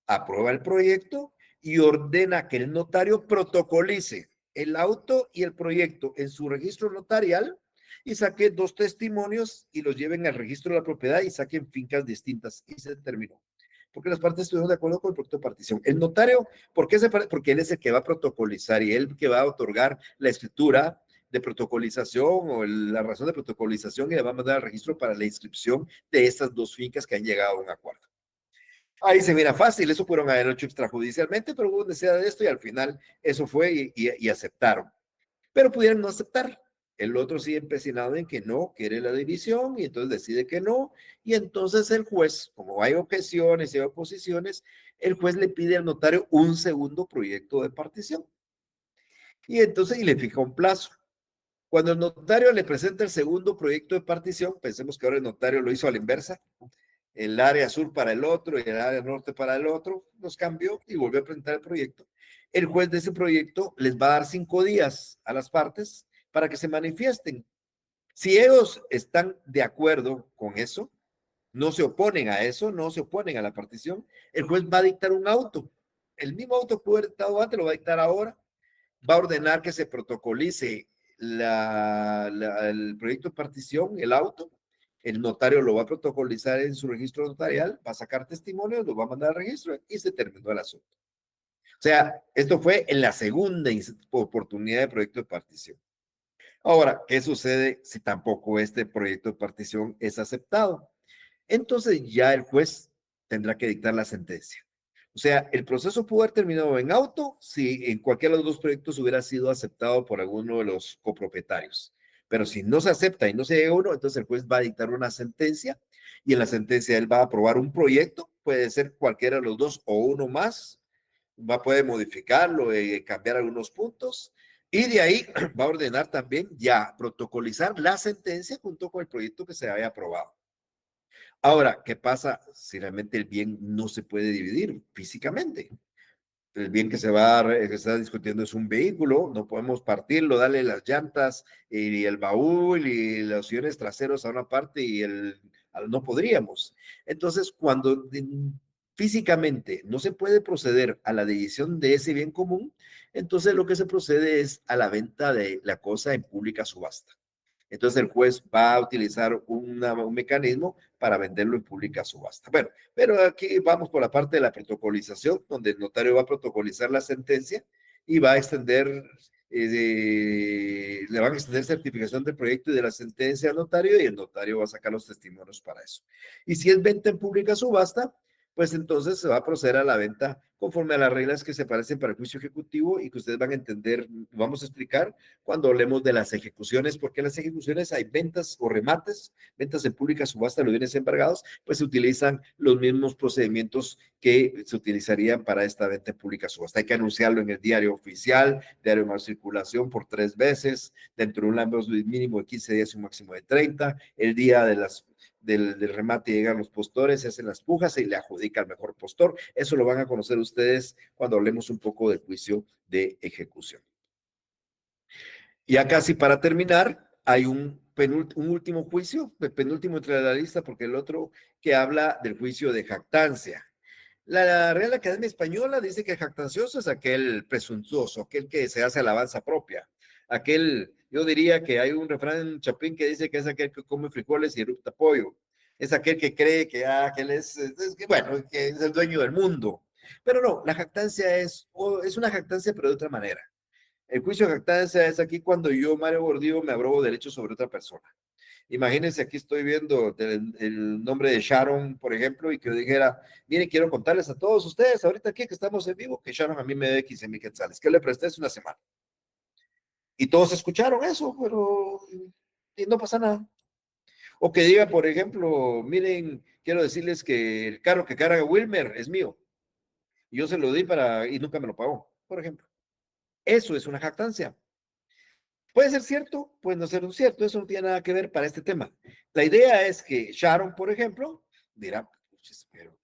Speaker 1: aprueba el proyecto y ordena que el notario protocolice el auto y el proyecto en su registro notarial y saque 2 testimonios y los lleven al registro de la propiedad y saquen fincas distintas. Y se terminó. Porque las partes estuvieron de acuerdo con el proyecto de partición. El notario, ¿por qué porque él es el que va a protocolizar y él que va a otorgar la escritura de protocolización o la razón de protocolización y le va a mandar al registro para la inscripción de estas 2 fincas que han llegado a un acuerdo. Ahí se mira fácil, eso pudieron haber hecho extrajudicialmente, pero hubo necesidad de esto y al final eso fue y aceptaron. Pero pudieran no aceptar. El otro sigue empecinado en que no quiere la división y entonces decide que no. Y entonces el juez, como hay objeciones y hay oposiciones, el juez le pide al notario un segundo proyecto de partición. Y entonces y le fija un plazo. Cuando el notario le presenta el segundo proyecto de partición, pensemos que ahora el notario lo hizo a la inversa, el área sur para el otro y el área norte para el otro, los cambió y volvió a presentar el proyecto. El juez de ese proyecto les va a dar 5 días a las partes para que se manifiesten. Si ellos están de acuerdo con eso, no se oponen a eso, no se oponen a la partición, el juez va a dictar un auto. El mismo auto que hubiera dictado antes lo va a dictar ahora. Va a ordenar que se protocolice el proyecto de partición, el auto, el notario lo va a protocolizar en su registro notarial, va a sacar testimonios, lo va a mandar al registro y se terminó el asunto. O sea, esto fue en la segunda oportunidad de proyecto de partición. Ahora, ¿qué sucede si tampoco este proyecto de partición es aceptado? Entonces ya el juez tendrá que dictar la sentencia. O sea, el proceso pudo haber terminado en auto si en cualquiera de los dos proyectos hubiera sido aceptado por alguno de los copropietarios. Pero si no se acepta y no se llega a uno, entonces el juez va a dictar una sentencia y en la sentencia él va a aprobar un proyecto, puede ser cualquiera de los dos o uno más, va a poder modificarlo, cambiar algunos puntos y de ahí va a ordenar también ya protocolizar la sentencia junto con el proyecto que se haya aprobado. Ahora, ¿qué pasa si realmente el bien no se puede dividir físicamente? El bien que que está discutiendo es un vehículo, no podemos partirlo, darle las llantas y el baúl y los sillones traseros a una parte y no podríamos. Entonces, cuando físicamente no se puede proceder a la división de ese bien común, entonces lo que se procede es a la venta de la cosa en pública subasta. Entonces el juez va a utilizar un mecanismo para venderlo en pública subasta. Bueno, pero aquí vamos por la parte de la protocolización, donde el notario va a protocolizar la sentencia y va a extender, le van a extender certificación del proyecto y de la sentencia al notario y el notario va a sacar los testimonios para eso. Y si es venta en pública subasta, pues entonces se va a proceder a la venta conforme a las reglas que se parecen para el juicio ejecutivo y que ustedes van a entender, vamos a explicar cuando hablemos de las ejecuciones, porque en las ejecuciones hay ventas o remates, ventas en pública subasta, los bienes embargados, pues se utilizan los mismos procedimientos que se utilizarían para esta venta en pública subasta. Hay que anunciarlo en el diario oficial, diario de más circulación por 3 veces, dentro de un lapso mínimo de 15 días y un máximo de 30, el día del remate llegan los postores, se hacen las pujas y le adjudica al mejor postor. Eso lo van a conocer ustedes cuando hablemos un poco del juicio de ejecución. Ya casi para terminar, hay un último juicio, el penúltimo entre la lista, porque el otro que habla del juicio de jactancia. La Real Academia Española dice que jactancioso es aquel presuntuoso, aquel que se hace alabanza propia, yo diría que hay un refrán en Chapín que dice que es aquel que come frijoles y erupta pollo, es aquel que cree que aquel bueno, que es el dueño del mundo. Pero no, la jactancia es una jactancia, pero de otra manera. El juicio de jactancia es aquí cuando yo, Mario Gordillo, me abrogo derechos sobre otra persona. Imagínense, aquí estoy viendo el nombre de Sharon, por ejemplo, y que yo dijera, miren, quiero contarles a todos ustedes, ahorita aquí que estamos en vivo, que Sharon a mí me debe 15,000 quetzales, que le presté hace una semana. Y todos escucharon eso, pero y no pasa nada. O que diga, por ejemplo, miren, quiero decirles que el carro que carga Wilmer es mío. Y yo se lo di y nunca me lo pagó, por ejemplo. Eso es una jactancia. Puede ser cierto, puede no ser cierto, eso no tiene nada que ver para este tema. La idea es que Sharon, por ejemplo, dirá, pero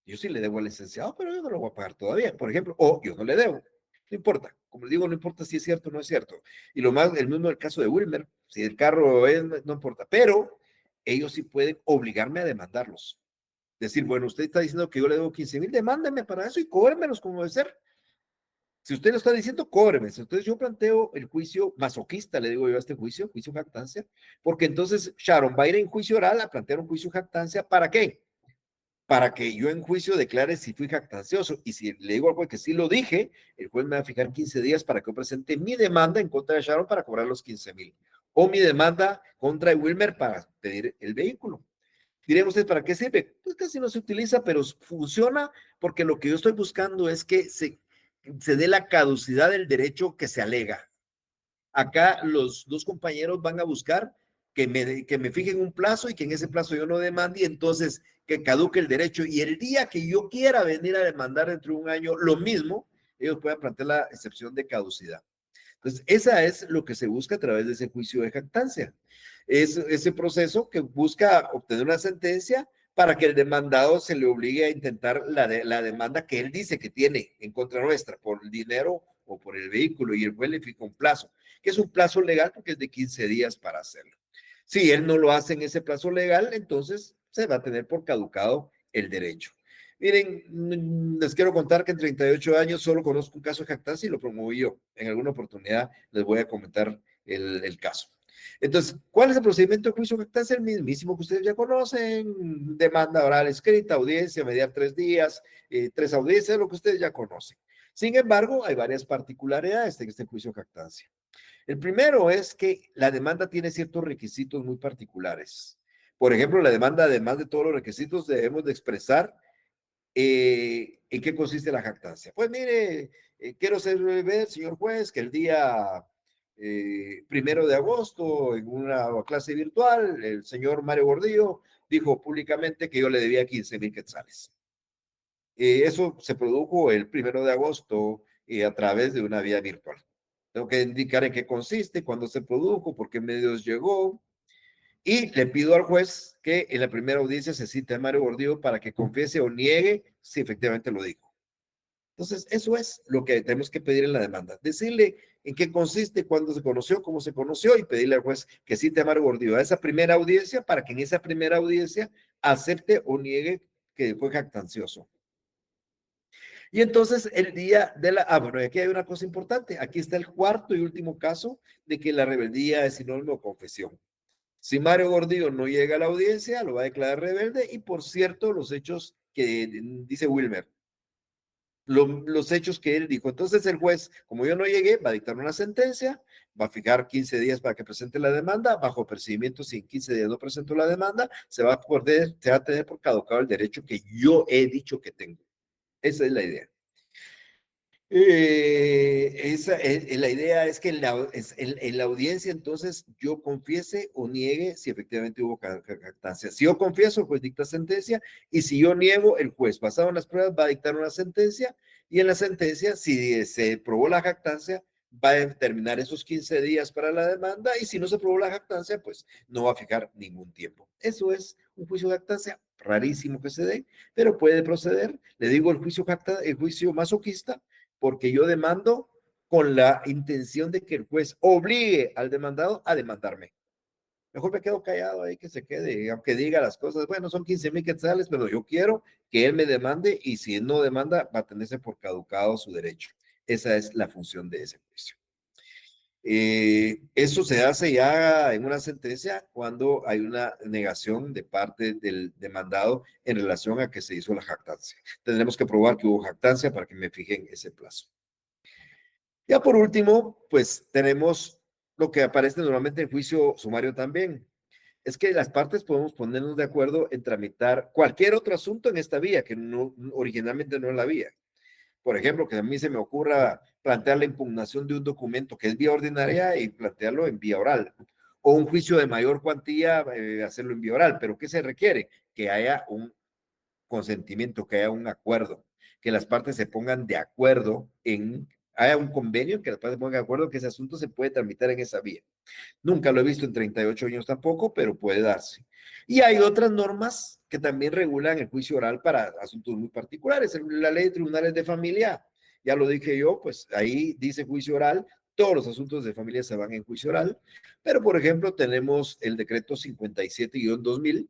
Speaker 1: yo sí le debo al licenciado, pero yo no lo voy a pagar todavía, por ejemplo, o yo no le debo. No importa, como les digo, no importa si es cierto o no es cierto. Y el mismo el caso de Wilmer, si el carro es, no importa, pero ellos sí pueden obligarme a demandarlos. Decir, bueno, usted está diciendo que yo le debo 15,000, demándeme para eso y cóbremelos como debe ser. Si usted lo está diciendo, cóbreme. Entonces yo planteo el juicio masoquista, le digo yo a este juicio jactancia, porque entonces Sharon va a ir en juicio oral a plantear un juicio jactancia, ¿para qué? Para que yo en juicio declare si fui jactancioso, y si le digo algo que sí lo dije, el juez me va a fijar 15 días para que yo presente mi demanda en contra de Sharon para cobrar los 15,000, o mi demanda contra Wilmer para pedir el vehículo. Dirían ustedes, ¿para qué sirve? Pues casi no se utiliza, pero funciona porque lo que yo estoy buscando es que se dé la caducidad del derecho que se alega. Acá los dos compañeros van a buscar que me fijen un plazo y que en ese plazo yo no demande y entonces que caduque el derecho. Y el día que yo quiera venir a demandar dentro de un año lo mismo, ellos pueden plantear la excepción de caducidad. Entonces, esa es lo que se busca a través de ese juicio de jactancia. Es ese proceso que busca obtener una sentencia para que el demandado se le obligue a intentar la demanda que él dice que tiene en contra nuestra por el dinero o por el vehículo y el juez le fija un plazo, que es un plazo legal porque es de 15 días para hacerlo. Si él no lo hace en ese plazo legal, entonces se va a tener por caducado el derecho. Miren, les quiero contar que en 38 años solo conozco un caso de jactancia y lo promoví yo. En alguna oportunidad les voy a comentar el caso. Entonces, ¿cuál es el procedimiento de juicio de jactancia? El mismísimo que ustedes ya conocen: demanda oral escrita, audiencia, mediar 3 días, 3 audiencias, lo que ustedes ya conocen. Sin embargo, hay varias particularidades en este juicio de jactancia. El primero es que la demanda tiene ciertos requisitos muy particulares. Por ejemplo, la demanda, además de todos los requisitos, debemos de expresar ¿en qué consiste la jactancia? Pues mire, quiero ver, señor juez, que el día 1 de agosto, en una clase virtual, el señor Mario Gordillo dijo públicamente que yo le debía 15,000 quetzales. Eso se produjo el 1 de agosto a través de una vía virtual. Tengo que indicar en qué consiste, cuándo se produjo, por qué medios llegó, y le pido al juez que en la primera audiencia se cite a Mario Gordillo para que confiese o niegue si efectivamente lo dijo. Entonces, eso es lo que tenemos que pedir en la demanda. Decirle en qué consiste, cuándo se conoció, cómo se conoció, y pedirle al juez que cite a Mario Gordillo a esa primera audiencia para que en esa primera audiencia acepte o niegue que fue jactancioso. Y entonces el día de la... bueno, aquí hay una cosa importante. Aquí está el cuarto y último caso de que la rebeldía es sinónimo de confesión. Si Mario Gordillo no llega a la audiencia, lo va a declarar rebelde. Y por cierto, los hechos que dice Wilmer, los hechos que él dijo. Entonces el juez, como yo no llegué, va a dictar una sentencia, va a fijar 15 días para que presente la demanda. Bajo percibimiento, si en 15 días no presento la demanda, se va a tener por caducado el derecho que yo he dicho que tengo. Esa es la idea. La idea es que en la audiencia entonces yo confiese o niegue si efectivamente hubo jactancia. Si yo confieso, el juez dicta sentencia, y si yo niego, el juez, basado en las pruebas, va a dictar una sentencia, y en la sentencia, si se probó la jactancia, va a determinar esos 15 días para la demanda, y si no se probó la jactancia, pues no va a fijar ningún tiempo. Eso es un juicio de jactancia, rarísimo que se dé, pero puede proceder. Le digo el juicio masoquista, porque yo demando con la intención de que el juez obligue al demandado a demandarme. Mejor me quedo callado ahí, que se quede, aunque diga las cosas. Bueno, son 15,000 quetzales, pero yo quiero que él me demande, y si él no demanda, va a tenerse por caducado su derecho. Esa es la función de ese juicio. Eso se hace ya en una sentencia cuando hay una negación de parte del demandado en relación a que se hizo la jactancia. Tendremos que probar que hubo jactancia para que me fijen ese plazo. Ya por último, pues tenemos lo que aparece normalmente en juicio sumario también. Es que las partes podemos ponernos de acuerdo en tramitar cualquier otro asunto en esta vía, que no, originalmente no es la vía. Por ejemplo, que a mí se me ocurra plantear la impugnación de un documento que es vía ordinaria y plantearlo en vía oral. O un juicio de mayor cuantía, hacerlo en vía oral. ¿Pero qué se requiere? Que haya un consentimiento, que haya un acuerdo, que las partes se pongan de acuerdo haya un convenio, que las partes se pongan de acuerdo que ese asunto se puede tramitar en esa vía. Nunca lo he visto en 38 años tampoco, pero puede darse. Y hay otras normas que también regulan el juicio oral para asuntos muy particulares. La ley de tribunales de familia, ya lo dije yo, pues ahí dice juicio oral, todos los asuntos de familia se van en juicio oral, pero por ejemplo tenemos el decreto 57-2000,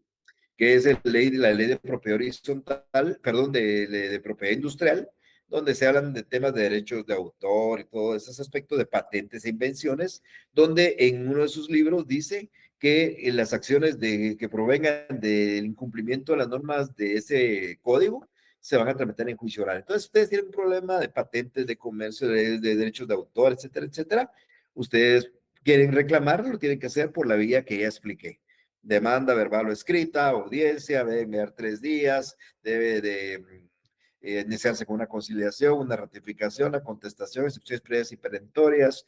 Speaker 1: que es la ley de propiedad horizontal, perdón, de propiedad industrial, donde se hablan de temas de derechos de autor y todo ese aspecto de patentes e invenciones, donde en uno de sus libros dice que las acciones que provengan del incumplimiento de las normas de ese código se van a tramitar en juicio oral. Entonces, ustedes tienen un problema de patentes, de comercio, de derechos de autor, etcétera, etcétera. Ustedes quieren reclamarlo, lo tienen que hacer por la vía que ya expliqué: demanda verbal o escrita, audiencia, debe enviar 3 días, debe de iniciarse con una conciliación, una ratificación, una contestación, excepciones previas y perentorias,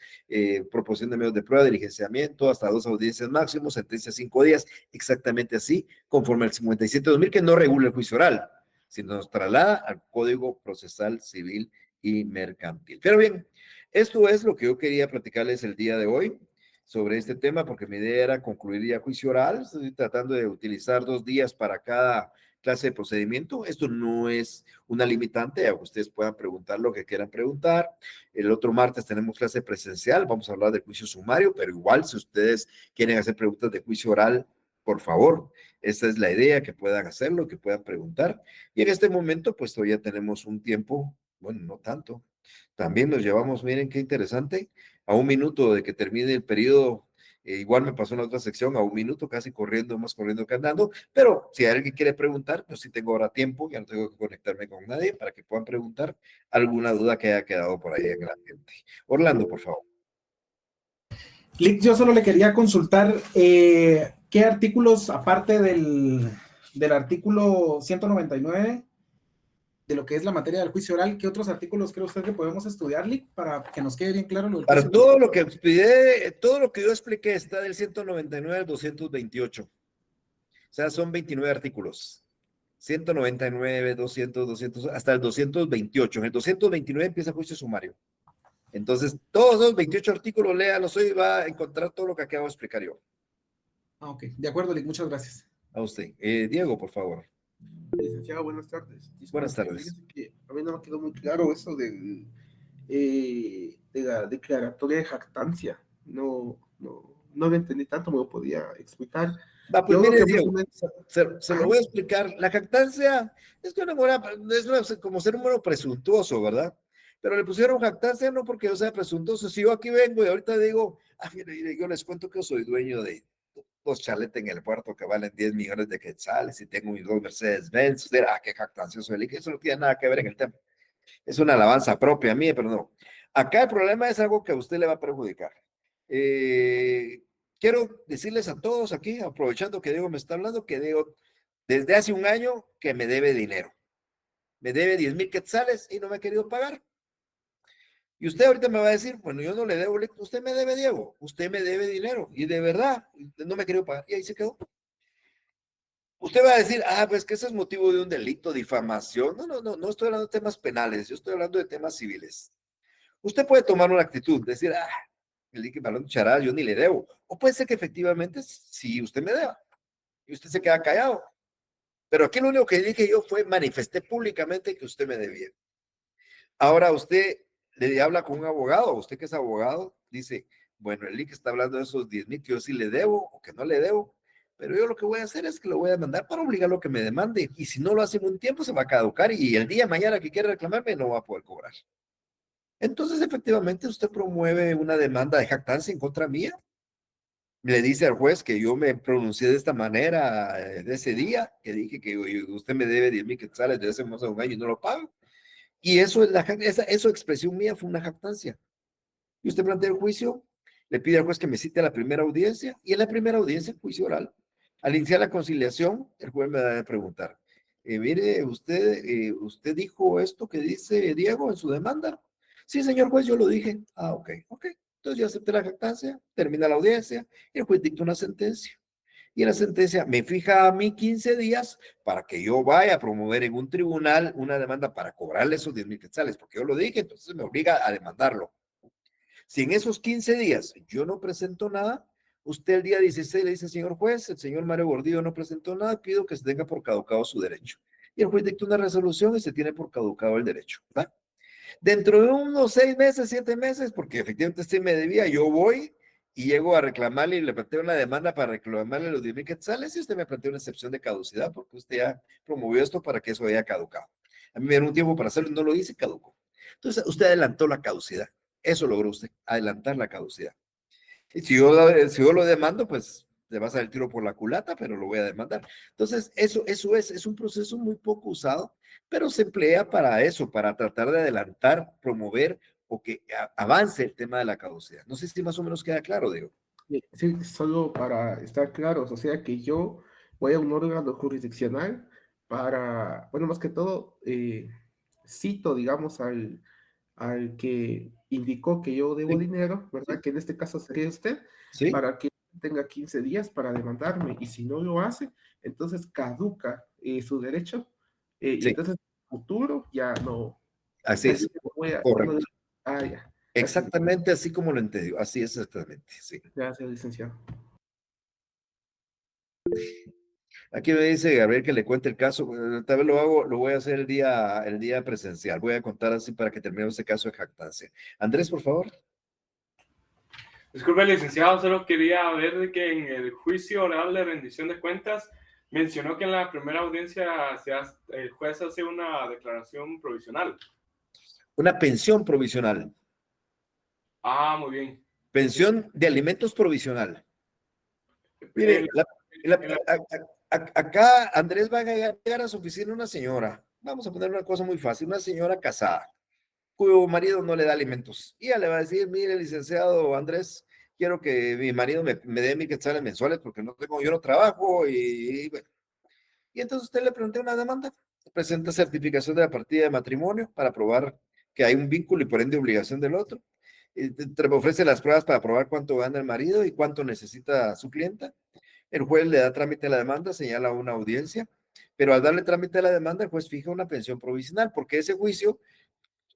Speaker 1: proposición de medios de prueba, diligenciamiento, hasta 2 audiencias máximo, sentencia 5 días, exactamente así, conforme al 57-2000, que no regula el juicio oral, sino nos traslada al Código Procesal Civil y Mercantil. Pero bien, esto es lo que yo quería platicarles el día de hoy sobre este tema, porque mi idea era concluir ya juicio oral. Estoy tratando de utilizar 2 días para cada clase de procedimiento. Esto no es una limitante, a ustedes puedan preguntar lo que quieran preguntar. El otro martes tenemos clase presencial, vamos a hablar de juicio sumario, pero igual si ustedes quieren hacer preguntas de juicio oral, por favor, esta es la idea, que puedan hacerlo, que puedan preguntar. Y en este momento, pues todavía tenemos un tiempo, bueno, no tanto. También nos llevamos, miren qué interesante, a 1 minuto de que termine el periodo Igual me pasó en la otra sección a 1 minuto, casi corriendo, más corriendo que andando, pero si alguien quiere preguntar, yo sí tengo ahora tiempo, ya no tengo que conectarme con nadie para que puedan preguntar alguna duda que haya quedado por ahí en la gente. Orlando, por favor.
Speaker 5: Lick, yo solo le quería consultar qué artículos, aparte del artículo 199, de lo que es la materia del juicio oral, ¿qué otros artículos cree usted que podemos estudiar, Lick, para que nos quede bien claro lo del
Speaker 1: Para
Speaker 5: juicio
Speaker 1: todo
Speaker 5: oral?
Speaker 1: lo que pide, todo lo que yo expliqué está del 199 al 228. O sea, son 29 artículos. 199, 200, 200, hasta el 228. En el 229 empieza el juicio sumario. Entonces, todos esos 28 artículos, léalos hoy y va a encontrar todo lo que acabo de explicar yo.
Speaker 5: Ah, ok, de acuerdo, Lick, muchas gracias.
Speaker 1: A usted. Diego, por favor.
Speaker 6: Licenciado, buenas tardes.
Speaker 1: Buenas tardes.
Speaker 6: Fíjese que a mí no me quedó muy claro eso de la declaratoria de jactancia. No lo entendí tanto, me lo podía explicar.
Speaker 1: Va, pues
Speaker 6: Yo
Speaker 1: mire,
Speaker 6: lo que
Speaker 1: Diego,
Speaker 6: más
Speaker 1: se lo voy a explicar. La jactancia es como ser humano presuntuoso, ¿verdad? Pero le pusieron jactancia no porque yo sea presuntuoso. Si yo aquí vengo y ahorita digo, mire, yo les cuento que yo soy dueño de 2 chaletes en el puerto que valen 10 millones de quetzales y tengo mis 2 Mercedes-Benz. Qué jactancioso el eso no tiene nada que ver en el tema. Es una alabanza propia a mí, pero no. Acá el problema es algo que a usted le va a perjudicar. Quiero decirles a todos aquí, aprovechando que Diego me está hablando, que Diego desde hace 1 año que me debe dinero. Me debe 10,000 quetzales y no me ha querido pagar. Y usted ahorita me va a decir, bueno, yo no le debo, usted me debe, Diego, usted me debe dinero. Y de verdad, no me ha querido pagar. Y ahí se quedó. Usted va a decir, pues que eso es motivo de un delito, difamación. No estoy hablando de temas penales, yo estoy hablando de temas civiles. Usted puede tomar una actitud, decir, el Lick Balón Charal, yo ni le debo. O puede ser que efectivamente sí usted me deba y usted se queda callado. Pero aquí lo único que dije yo fue manifesté públicamente que usted me debía. Ahora usted le habla con un abogado, usted que es abogado, dice, bueno, el Lick está hablando de esos 10,000 que yo sí le debo o que no le debo, pero yo lo que voy a hacer es que lo voy a demandar para obligarlo a que me demande. Y si no lo hace en un tiempo, se va a caducar y el día de mañana que quiera reclamarme no va a poder cobrar. Entonces, efectivamente, usted promueve una demanda de jactancia en contra mía. Le dice al juez que yo me pronuncié de esta manera de ese día, que dije que usted me debe 10,000 quetzales desde hace más de 1 año y no lo pago. Y eso es esa expresión mía fue una jactancia. Y usted plantea el juicio, le pide al juez que me cite a la primera audiencia, y en la primera audiencia, juicio oral, al iniciar la conciliación, el juez me da a preguntar, mire, usted dijo esto que dice Diego en su demanda. Sí, señor juez, yo lo dije. Ok. Entonces yo acepté la jactancia, termina la audiencia, y el juez dicta una sentencia. Y en la sentencia me fija a mí 15 días para que yo vaya a promover en un tribunal una demanda para cobrarle esos 10,000 quetzales, porque yo lo dije, entonces me obliga a demandarlo. Si en esos 15 días yo no presento nada, usted el día 16 le dice, señor juez, el señor Mario Gordillo no presentó nada, pido que se tenga por caducado su derecho. Y el juez dicta una resolución y se tiene por caducado el derecho, ¿verdad? Dentro de unos 6 meses, 7 meses, porque efectivamente usted me debía, yo voy y llego a reclamarle y le planteo una demanda para reclamarle los 10,000 quetzales y usted me plantea una excepción de caducidad porque usted ya promovió esto para que eso haya caducado. A mí me dieron un tiempo para hacerlo y no lo hice, caducó. Entonces usted adelantó la caducidad. Eso logró usted, adelantar la caducidad. Y si yo lo demando, pues le va a salir el tiro por la culata, pero lo voy a demandar. Entonces, eso es un proceso muy poco usado, pero se emplea para eso, para tratar de adelantar, promover o que avance el tema de la caducidad. No sé si más o menos queda claro, Diego.
Speaker 6: Sí, solo para estar claros, o sea que yo voy a un órgano jurisdiccional para, bueno, más que todo, cito, digamos, al que indicó que yo debo dinero, ¿verdad?
Speaker 1: Sí.
Speaker 6: Que en este caso sería usted,
Speaker 1: Sí.
Speaker 6: para que tenga 15 días para demandarme, y si no lo hace, entonces caduca su derecho, y
Speaker 1: Sí.
Speaker 6: entonces en el futuro ya no.
Speaker 1: Así es. Correcto.
Speaker 6: Ya.
Speaker 1: Exactamente así como lo entendió. Así es exactamente, sí.
Speaker 6: Gracias, licenciado.
Speaker 1: Aquí me dice Gabriel que le cuente el caso. Tal vez lo voy a hacer el día presencial. Voy a contar así para que terminemos este caso de jactancia. Andrés, por favor.
Speaker 3: Disculpe, licenciado, solo quería ver de que en el juicio oral de rendición de cuentas mencionó que en la primera audiencia el juez hace una declaración provisional.
Speaker 1: Una pensión provisional.
Speaker 3: Muy bien.
Speaker 1: Pensión de alimentos provisional. Mire, acá Andrés va a llegar a su oficina una señora, vamos a poner una cosa muy fácil, una señora casada, cuyo marido no le da alimentos. Y ella le va a decir, mire, licenciado Andrés, quiero que mi marido me dé 1,000 quetzales mensuales porque yo no trabajo y bueno. Y entonces usted le plantea una demanda, presenta certificación de la partida de matrimonio para probar que hay un vínculo y por ende obligación del otro. Y te ofrece las pruebas para probar cuánto gana el marido y cuánto necesita su clienta. El juez le da trámite a la demanda, señala una audiencia, pero al darle trámite a la demanda, el juez fija una pensión provisional, porque ese juicio,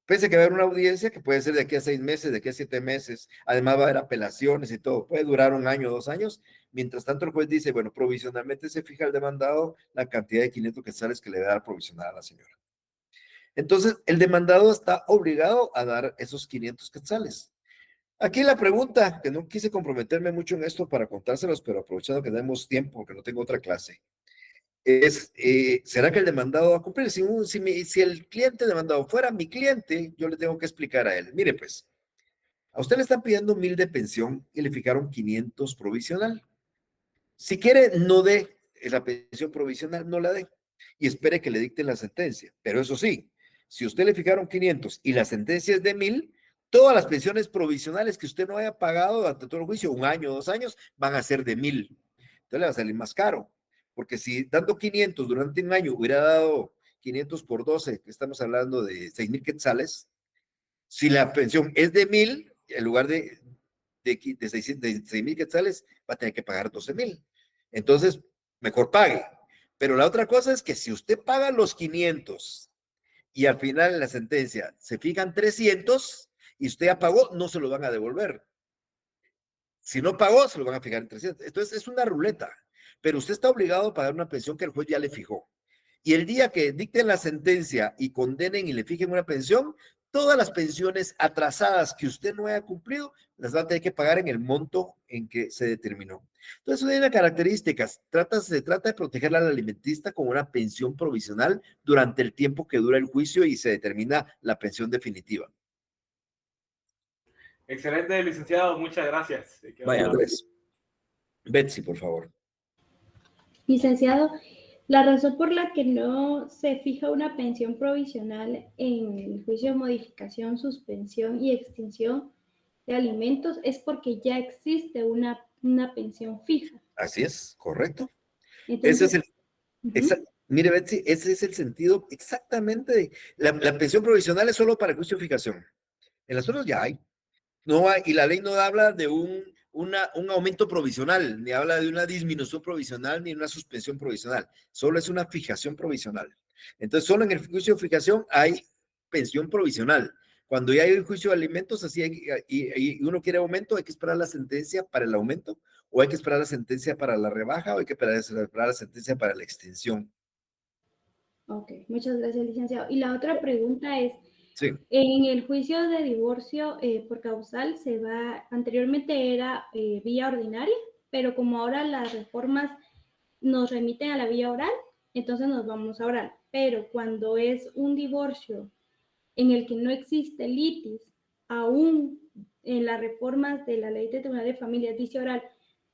Speaker 1: pese a que va a haber una audiencia que puede ser de aquí a 6 meses, de aquí a 7 meses, además va a haber apelaciones y todo, puede durar 1 año, 2 años. Mientras tanto, el juez dice, bueno, provisionalmente se fija el demandado la cantidad de 500 quetzales que le va a dar provisional a la señora. Entonces, el demandado está obligado a dar esos 500 quetzales. Aquí la pregunta, que no quise comprometerme mucho en esto para contárselos, pero aprovechando que tenemos tiempo, porque no tengo otra clase, es, ¿será que el demandado va a cumplir? Si el cliente demandado fuera mi cliente, yo le tengo que explicar a él, mire pues, a usted le están pidiendo 1,000 de pensión y le fijaron 500 provisional. Si quiere, no dé la pensión provisional, no la dé y espere que le dicten la sentencia. Pero eso sí, si usted le fijaron 500 y la sentencia es de 1,000, todas las pensiones provisionales que usted no haya pagado durante todo el juicio, 1 año, 2 años, van a ser de 1,000. Entonces le va a salir más caro. Porque si dando 500 durante 1 año hubiera dado 500 por 12, que estamos hablando de 6,000 quetzales, si la pensión es de 1,000, en lugar de 6,000 quetzales, va a tener que pagar 12,000. Entonces, mejor pague. Pero la otra cosa es que si usted paga los 500 y al final en la sentencia se fijan 300 y usted ya pagó, no se lo van a devolver. Si no pagó, se lo van a fijar en 300. Entonces, es una ruleta. Pero usted está obligado a pagar una pensión que el juez ya le fijó. Y el día que dicten la sentencia y condenen y le fijen una pensión, todas las pensiones atrasadas que usted no haya cumplido, las va a tener que pagar en el monto en que se determinó. Entonces, hay una característica. Se trata de proteger al alimentista con una pensión provisional durante el tiempo que dura el juicio y se determina la pensión definitiva.
Speaker 3: Excelente, licenciado. Muchas gracias.
Speaker 1: Vaya, Andrés. Betsy, por favor.
Speaker 4: Licenciado, la razón por la que no se fija una pensión provisional en el juicio de modificación, suspensión y extinción de alimentos es porque ya existe una pensión fija.
Speaker 1: Así es, correcto.
Speaker 4: Entonces,
Speaker 1: Mire, Betsy, ese es el sentido exactamente de la pensión provisional es solo para el juicio de fijación. En las otras ya hay. No hay, y la ley no habla de un aumento provisional, ni habla de una disminución provisional, ni una suspensión provisional. Solo es una fijación provisional. Entonces, solo en el juicio de fijación hay pensión provisional. Cuando ya hay un juicio de alimentos, así y uno quiere aumento, hay que esperar la sentencia para el aumento, o hay que esperar la sentencia para la rebaja, o hay que esperar la sentencia para la extensión.
Speaker 4: Ok, muchas gracias, licenciado. Y la otra pregunta es,
Speaker 1: sí.
Speaker 4: En el juicio de divorcio por causal anteriormente era vía ordinaria, pero como ahora las reformas nos remiten a la vía oral, entonces nos vamos a oral. Pero cuando es un divorcio en el que no existe litis, aún en las reformas de la ley de tribunal de familias dice oral,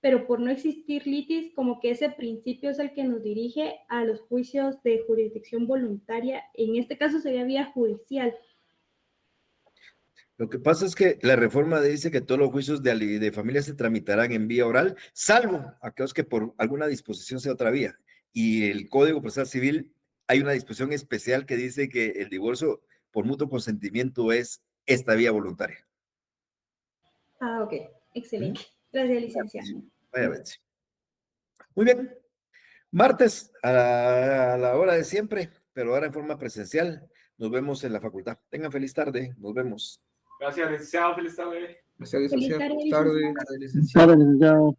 Speaker 4: pero por no existir litis, como que ese principio es el que nos dirige a los juicios de jurisdicción voluntaria. En este caso sería vía judicial.
Speaker 1: Lo que pasa es que la reforma dice que todos los juicios de familia se tramitarán en vía oral, salvo aquellos que por alguna disposición sea otra vía. Y el Código Procesal Civil, hay una disposición especial que dice que el divorcio por mutuo consentimiento es esta vía voluntaria.
Speaker 4: Ah, ok. Excelente. Gracias, licenciado.
Speaker 1: Vaya, Betsy. Muy bien. Martes a la hora de siempre, pero ahora en forma presencial. Nos vemos en la facultad. Tengan feliz tarde. Nos vemos.
Speaker 3: Gracias, licenciado. Feliz tarde.
Speaker 6: Gracias, licenciado.
Speaker 4: Feliz tarde,
Speaker 6: Feliz tarde.
Speaker 4: licenciado.
Speaker 2: Para, licenciado.